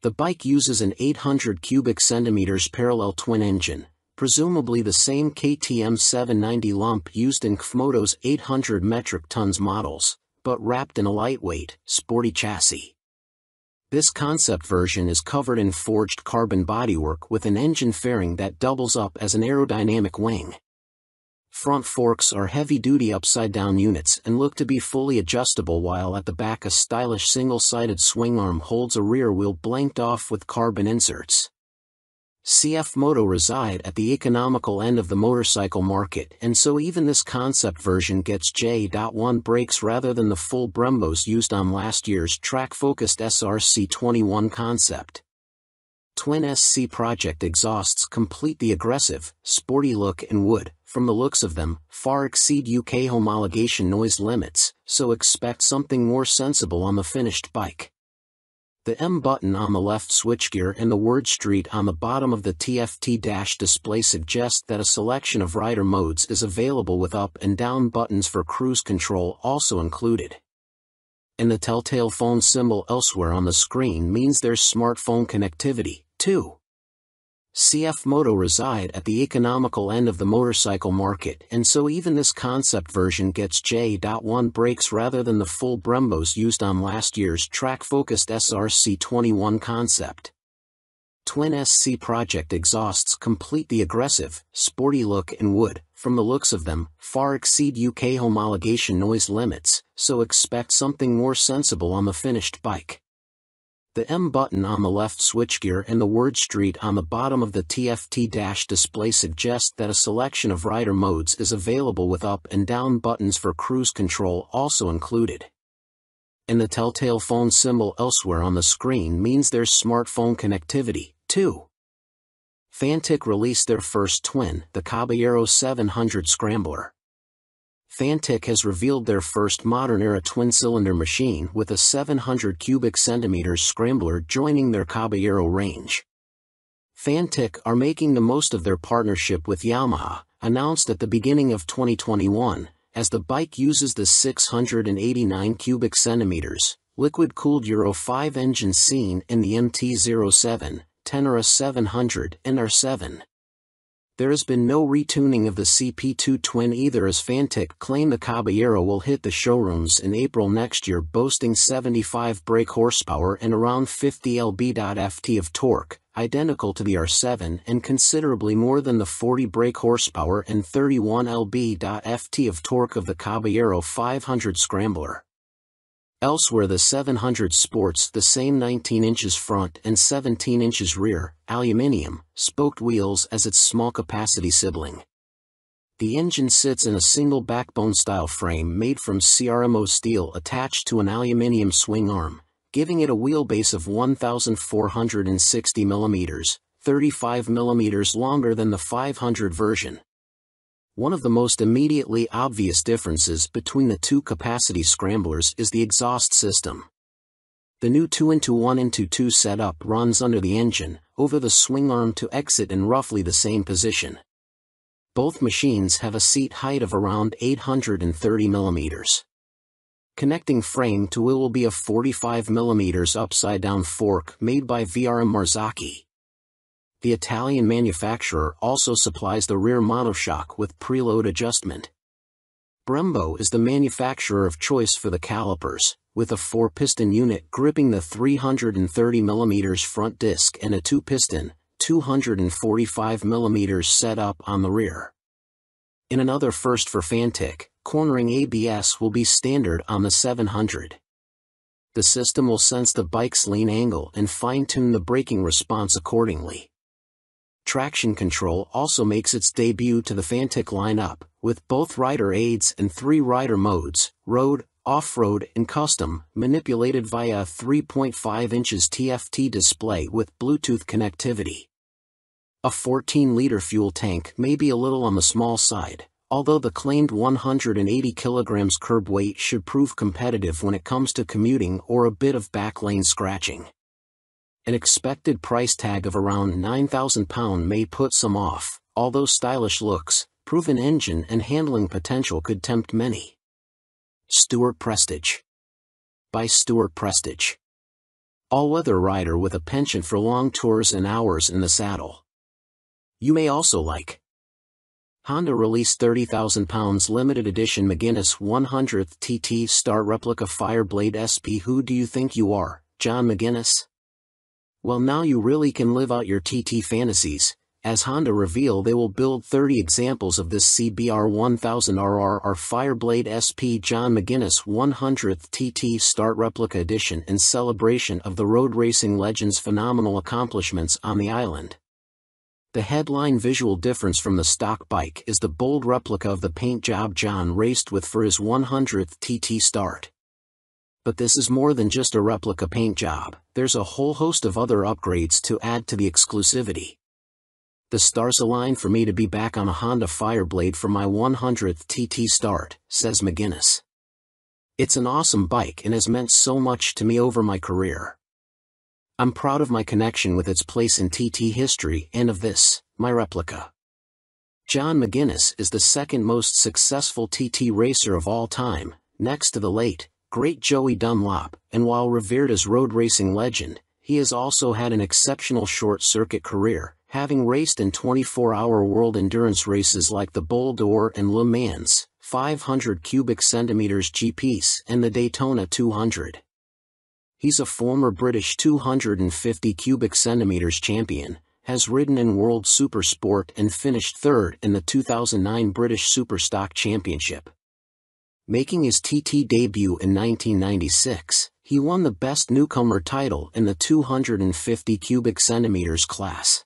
The bike uses an 800 cubic centimeters parallel twin engine, presumably the same KTM 790 lump used in CFMoto's 800 metric tons models, but wrapped in a lightweight, sporty chassis. This concept version is covered in forged carbon bodywork with an engine fairing that doubles up as an aerodynamic wing. Front forks are heavy-duty upside-down units and look to be fully adjustable, while at the back a stylish single-sided swing arm holds a rear wheel blanked off with carbon inserts. CF Moto reside at the economical end of the motorcycle market, and so even this concept version gets J.1 brakes rather than the full Brembos used on last year's track-focused SRC21 concept. Twin SC Project exhausts complete the aggressive, sporty look and would, from the looks of them, far exceed UK homologation noise limits, so expect something more sensible on the finished bike. The M button on the left switchgear and the word Street on the bottom of the TFT dash display suggest that a selection of rider modes is available with up and down buttons for cruise control also included. And the telltale phone symbol elsewhere on the screen means there's smartphone connectivity, too. CF Moto reside at the economical end of the motorcycle market, and so even this concept version gets J.1 brakes rather than the full Brembos used on last year's track-focused SRC21 concept. Twin SC Project exhausts complete the aggressive, sporty look and would, from the looks of them, far exceed UK homologation noise limits, so expect something more sensible on the finished bike. The M button on the left switchgear and the word Street on the bottom of the TFT dash display suggest that a selection of rider modes is available with up and down buttons for cruise control also included. And the telltale phone symbol elsewhere on the screen means there's smartphone connectivity, too. Fantic released their first twin, the Caballero 700 Scrambler. Fantic has revealed their first modern-era twin-cylinder machine with a 700 cubic centimeters scrambler joining their Caballero range. Fantic are making the most of their partnership with Yamaha, announced at the beginning of 2021, as the bike uses the 689 cubic centimeters, liquid-cooled Euro 5 engine seen in the MT-07, Tenere 700 and R7. There has been no retuning of the CP2 twin either, as Fantic claim the Caballero will hit the showrooms in April next year, boasting 75 brake horsepower and around 50 lb-ft of torque, identical to the R7 and considerably more than the 40 brake horsepower and 31 lb-ft of torque of the Caballero 500 Scrambler. Elsewhere, the 700 sports the same 19 inches front and 17 inches rear, aluminium, spoked wheels as its small-capacity sibling. The engine sits in a single backbone-style frame made from CRMO steel attached to an aluminium swing arm, giving it a wheelbase of 1,460 mm, 35 mm longer than the 500 version. One of the most immediately obvious differences between the two capacity scramblers is the exhaust system. The new 2-into-1-into-2 setup runs under the engine, over the swing arm to exit in roughly the same position. Both machines have a seat height of around 830 mm. Connecting frame to wheel will be a 45 mm upside-down fork made by VRM Marzocchi. The Italian manufacturer also supplies the rear monoshock with preload adjustment. Brembo is the manufacturer of choice for the calipers, with a 4-piston unit gripping the 330 mm front disc and a 2-piston, 245 mm setup on the rear. In another first for Fantic, cornering ABS will be standard on the 700. The system will sense the bike's lean angle and fine-tune the braking response accordingly. Traction control also makes its debut to the Fantic lineup, with both rider aids and 3 rider modes, road, off-road and custom, manipulated via a 3.5 inches TFT display with Bluetooth connectivity. A 14-liter fuel tank may be a little on the small side, although the claimed 180 kg curb weight should prove competitive when it comes to commuting or a bit of backlane scratching. An expected price tag of around £9,000 may put some off, although stylish looks, proven engine and handling potential could tempt many. Stuart Prestige. By Stuart Prestige. All-weather rider with a penchant for long tours and hours in the saddle. You may also like. Honda released £30,000 limited edition McGuinness 100th TT Start Replica Fireblade SP. Who do you think you are, John McGuinness? Well, now you really can live out your TT fantasies, as Honda reveal they will build 30 examples of this CBR 1000RR Fireblade SP John McGuinness 100th TT Start Replica Edition in celebration of the road racing legend's phenomenal accomplishments on the island. The headline visual difference from the stock bike is the bold replica of the paint job John raced with for his 100th TT Start. But this is more than just a replica paint job, there's a whole host of other upgrades to add to the exclusivity. The stars align for me to be back on a Honda Fireblade for my 100th TT Start, says McGuinness. It's an awesome bike and has meant so much to me over my career. I'm proud of my connection with its place in TT history and of this, my replica. John McGuinness is the second most successful TT racer of all time, next to the late, great Joey Dunlop, and while revered as road racing legend, he has also had an exceptional short-circuit career, having raced in 24-hour world endurance races like the Bol d'Or and Le Mans, 500 cubic centimeters GPs and the Daytona 200. He's a former British 250 cubic centimeters champion, has ridden in World Supersport and finished third in the 2009 British Superstock Championship. Making his TT debut in 1996, he won the Best Newcomer title in the 250 cubic centimeters class.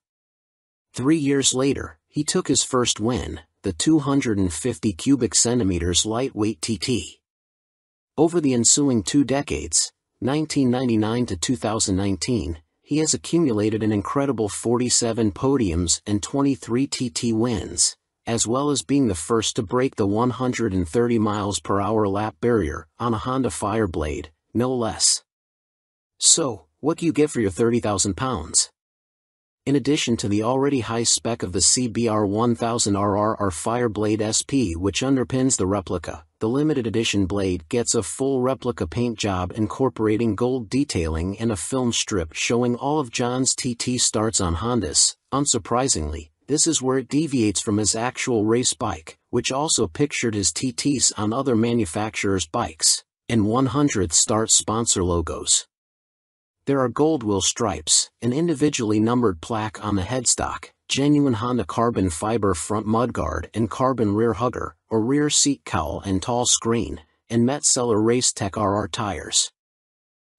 3 years later, he took his first win, the 250 cubic centimeters lightweight TT. Over the ensuing 2 decades, 1999 to 2019, he has accumulated an incredible 47 podiums and 23 TT wins, as well as being the first to break the 130 miles per hour lap barrier on a Honda Fireblade, no less. So, what do you get for your 30,000 pounds? In addition to the already high spec of the CBR 1000RR Fireblade SP which underpins the replica, the limited edition blade gets a full replica paint job incorporating gold detailing and a film strip showing all of John's TT starts on Hondas. Unsurprisingly, this is where it deviates from his actual race bike, which also pictured his TTs on other manufacturers' bikes, and 100th start sponsor logos. There are gold wheel stripes, an individually numbered plaque on the headstock, genuine Honda carbon fiber front mudguard and carbon rear hugger, or rear seat cowl and tall screen, and Metzeler Racetech RR tires.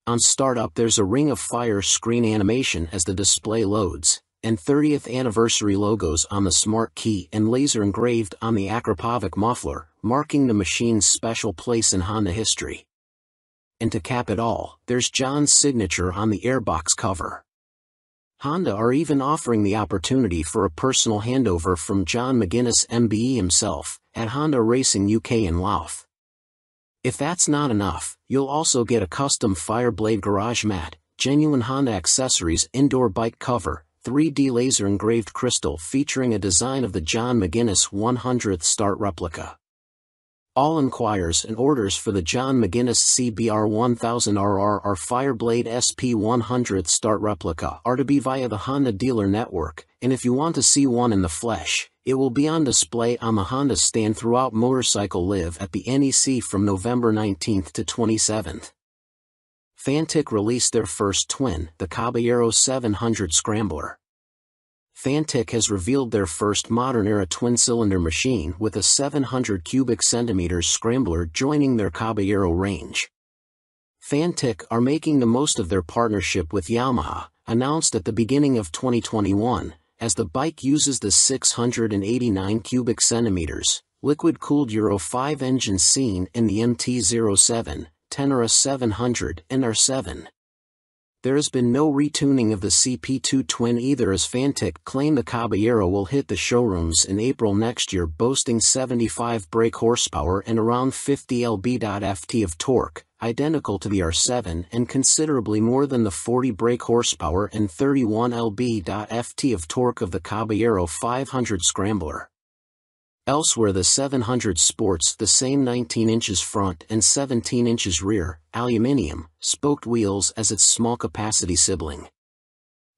On startup there's a Ring of Fire screen animation as the display loads, and 30th anniversary logos on the smart key and laser engraved on the Akrapovic muffler, marking the machine's special place in Honda history. And to cap it all, there's John's signature on the airbox cover. Honda are even offering the opportunity for a personal handover from John McGuinness MBE himself, at Honda Racing UK in Louth. If that's not enough, you'll also get a custom Fireblade garage mat, genuine Honda accessories indoor bike cover, 3D laser engraved crystal featuring a design of the John McGuinness 100th start replica. All inquiries and orders for the John McGuinness CBR 1000RR Fireblade SP 100th start replica are to be via the Honda dealer network, and if you want to see one in the flesh, it will be on display on the Honda stand throughout Motorcycle Live at the NEC from November 19th to 27th. Fantic released their first twin, the Caballero 700 Scrambler. Fantic has revealed their first modern-era twin-cylinder machine with a 700 cubic centimeters scrambler joining their Caballero range. Fantic are making the most of their partnership with Yamaha, announced at the beginning of 2021, as the bike uses the 689 cubic centimeters, liquid-cooled Euro 5 engine seen in the MT-07, Tenere 700 and R7. There has been no retuning of the CP2 twin either, as Fantic claim the Caballero will hit the showrooms in April next year, boasting 75 brake horsepower and around 50 lb.ft of torque, identical to the R7 and considerably more than the 40 brake horsepower and 31 lb.ft of torque of the Caballero 500 Scrambler. Elsewhere the 700 sports the same 19 inches front and 17 inches rear, aluminium, spoked wheels as its small-capacity sibling.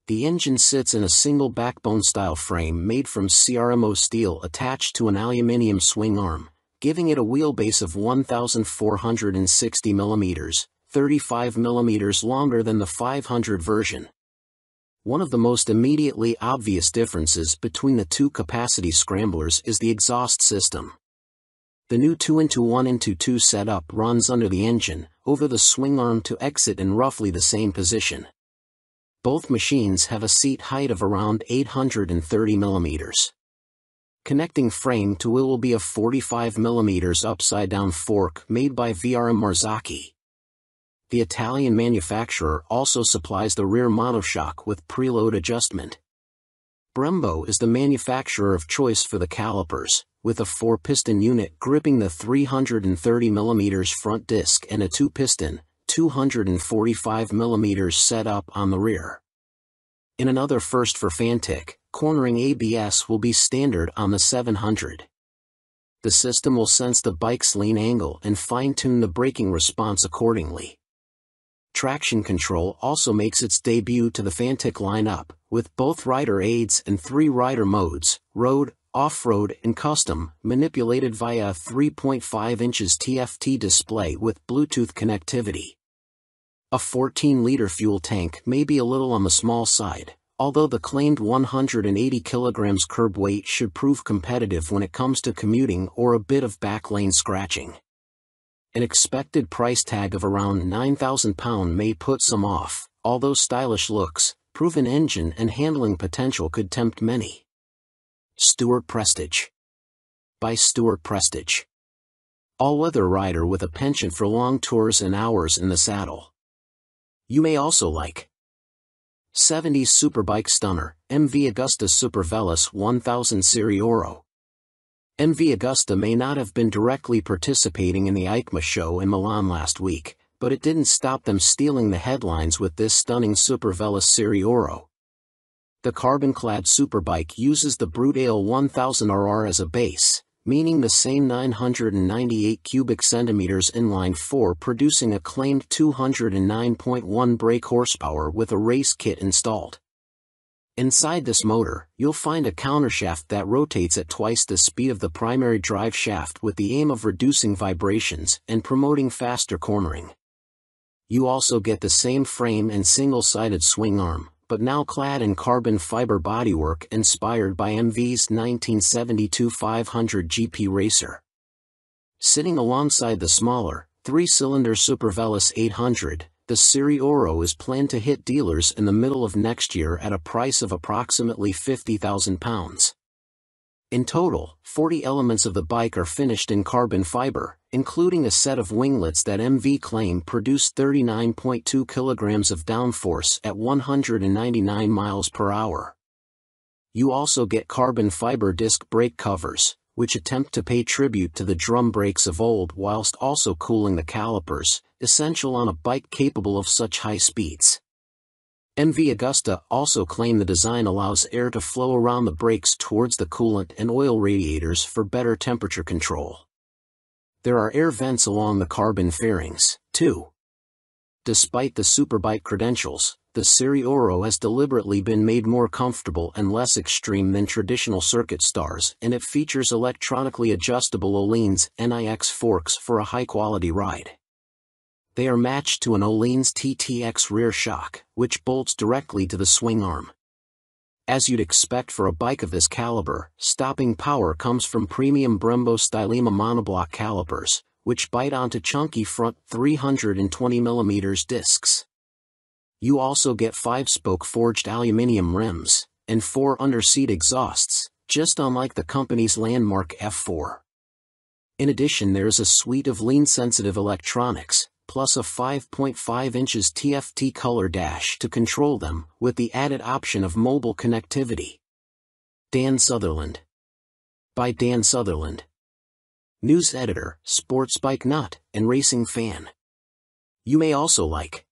The engine sits in a single backbone-style frame made from CRMO steel attached to an aluminium swing arm, giving it a wheelbase of 1,460 mm, 35 mm longer than the 500 version. One of the most immediately obvious differences between the two capacity scramblers is the exhaust system. The new 2-into-1-into-2 setup runs under the engine, over the swing arm to exit in roughly the same position. Both machines have a seat height of around 830 mm. Connecting frame to wheel will be a 45 mm upside-down fork made by VRM Marzocchi. The Italian manufacturer also supplies the rear monoshock with preload adjustment. Brembo is the manufacturer of choice for the calipers, with a 4-piston unit gripping the 330 mm front disc and a 2-piston, 245 mm setup on the rear. In another first for Fantic, cornering ABS will be standard on the 700. The system will sense the bike's lean angle and fine-tune the braking response accordingly. Traction control also makes its debut to the Fantic lineup, with both rider aids and 3 rider modes, road, off-road and custom, manipulated via a 3.5 inches TFT display with Bluetooth connectivity. A 14-liter fuel tank may be a little on the small side, although the claimed 180 kg curb weight should prove competitive when it comes to commuting or a bit of backlane scratching. An expected price tag of around £9,000 may put some off, although stylish looks, proven engine and handling potential could tempt many. Stuart Prestige. By Stuart Prestige. All-weather rider with a penchant for long tours and hours in the saddle. You may also like 70s superbike stunner, MV Agusta Super Veloz 1000 Serie Oro. MV Agusta may not have been directly participating in the EICMA show in Milan last week, but it didn't stop them stealing the headlines with this stunning Superveloce Serie Oro. The carbon-clad superbike uses the Brute Ale 1000RR as a base, meaning the same 998 cubic centimeters inline-4 producing a claimed 209.1 brake horsepower with a race kit installed. Inside this motor, you'll find a countershaft that rotates at twice the speed of the primary drive shaft with the aim of reducing vibrations and promoting faster cornering. You also get the same frame and single-sided swing arm, but now clad in carbon fiber bodywork inspired by MV's 1972 500 GP Racer. Sitting alongside the smaller, 3-cylinder Superveloce 800, the Serie Oro is planned to hit dealers in the middle of next year at a price of approximately £50,000. In total, 40 elements of the bike are finished in carbon fiber, including a set of winglets that MV claim produce 39.2 kilograms of downforce at 199 miles per hour. You also get carbon fiber disc brake covers, which attempt to pay tribute to the drum brakes of old whilst also cooling the calipers, essential on a bike capable of such high speeds. MV Agusta also claim the design allows air to flow around the brakes towards the coolant and oil radiators for better temperature control. There are air vents along the carbon fairings, too. Despite the superbike credentials, the Serie Oro has deliberately been made more comfortable and less extreme than traditional circuit stars, and it features electronically adjustable Öhlins NIX forks for a high-quality ride. They are matched to an Öhlins TTX rear shock, which bolts directly to the swing arm. As you'd expect for a bike of this caliber, stopping power comes from premium Brembo Stylema monoblock calipers, which bite onto chunky front 320mm discs. You also get 5-spoke forged aluminium rims, and 4 under-seat exhausts, just unlike the company's landmark F4. In addition, there's a suite of lean-sensitive electronics, plus a 5.5 inches TFT color dash to control them, with the added option of mobile connectivity. Dan Sutherland. By Dan Sutherland. News editor, sports bike nut, and racing fan. You may also like.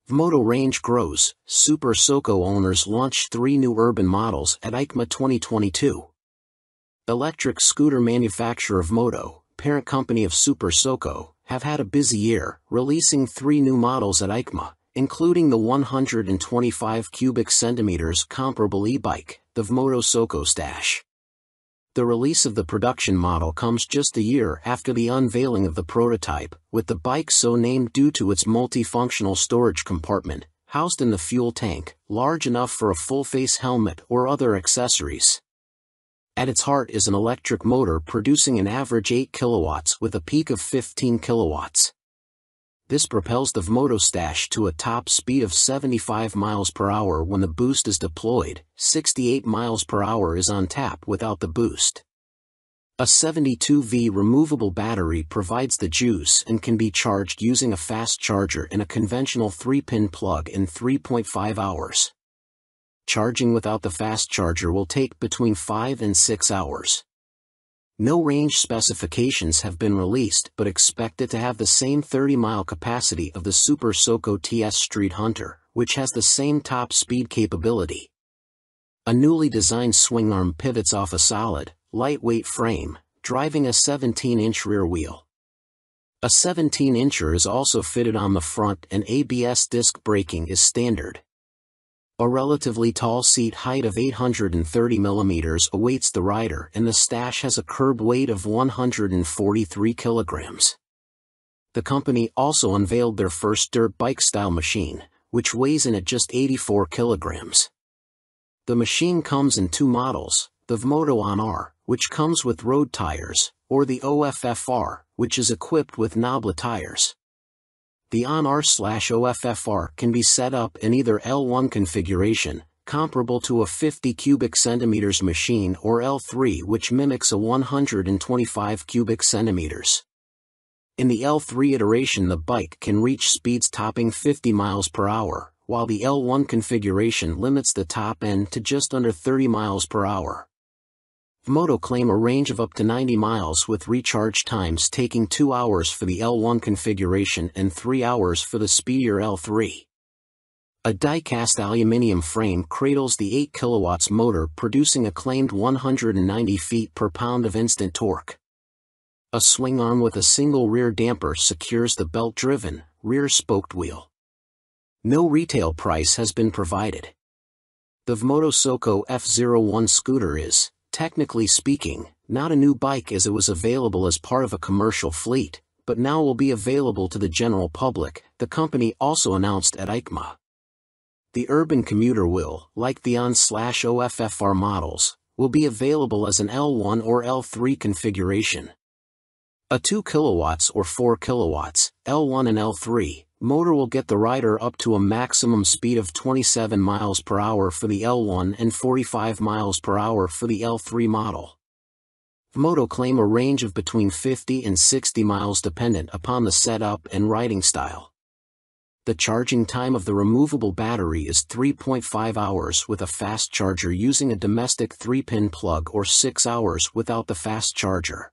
Vmoto range grows. Super Soco owners launch 3 new urban models at EICMA 2022. Electric scooter manufacturer Vmoto, parent company of Super Soco, have had a busy year, releasing 3 new models at EICMA, including the 125 cubic centimeters comparable e-bike, the Vmoto Soco Stash. The release of the production model comes just a year after the unveiling of the prototype, with the bike so named due to its multifunctional storage compartment, housed in the fuel tank, large enough for a full-face helmet or other accessories. At its heart is an electric motor producing an average 8 kilowatts with a peak of 15 kilowatts. This propels the Vmoto Stash to a top speed of 75 miles per hour when the boost is deployed. 68 miles per hour is on tap without the boost. A 72V removable battery provides the juice and can be charged using a fast charger in a conventional 3-pin plug in 3.5 hours. Charging without the fast charger will take between 5 and 6 hours. No range specifications have been released, but expect it to have the same 30-mile capacity of the Super Soco TS Street Hunter, which has the same top speed capability. A newly designed swing arm pivots off a solid, lightweight frame, driving a 17-inch rear wheel. A 17-incher is also fitted on the front, and ABS disc braking is standard. A relatively tall seat height of 830 mm awaits the rider, and the Stash has a curb weight of 143 kilograms. The company also unveiled their first dirt bike-style machine, which weighs in at just 84 kilograms. The machine comes in 2 models, the Vmoto On-R, which comes with road tires, or the OFFR, which is equipped with knoblet tires. The On-R/OFFR can be set up in either L1 configuration, comparable to a 50 cubic centimeters machine, or L3, which mimics a 125 cubic centimeters. In the L3 iteration, the bike can reach speeds topping 50 miles per hour, while the L1 configuration limits the top end to just under 30 miles per hour. Vmoto claim a range of up to 90 miles with recharge times taking 2 hours for the L1 configuration and 3 hours for the speedier L3. A die-cast aluminium frame cradles the 8 kW motor, producing a claimed 190 feet-per-pound of instant torque. A swing arm with a single rear damper secures the belt-driven, rear-spoked wheel. No retail price has been provided. The Vmoto Soco F01 scooter is, technically speaking, not a new bike as it was available as part of a commercial fleet, but now will be available to the general public, the company also announced at EICMA. The urban commuter will, like the ON/OFFR models, will be available as an L1 or L3 configuration. A 2 kW or 4 kW, L1 and L3, motor will get the rider up to a maximum speed of 27 miles per hour for the L1 and 45 miles per hour for the L3 model. Vmoto claim a range of between 50 and 60 miles dependent upon the setup and riding style. The charging time of the removable battery is 3.5 hours with a fast charger using a domestic 3-pin plug or 6 hours without the fast charger.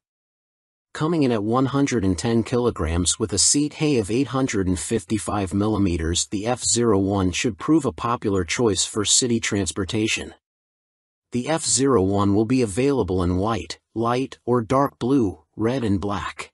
Coming in at 110 kilograms with a seat height of 855 millimeters, the F01 should prove a popular choice for city transportation. The F01 will be available in white, light or dark blue, red and black.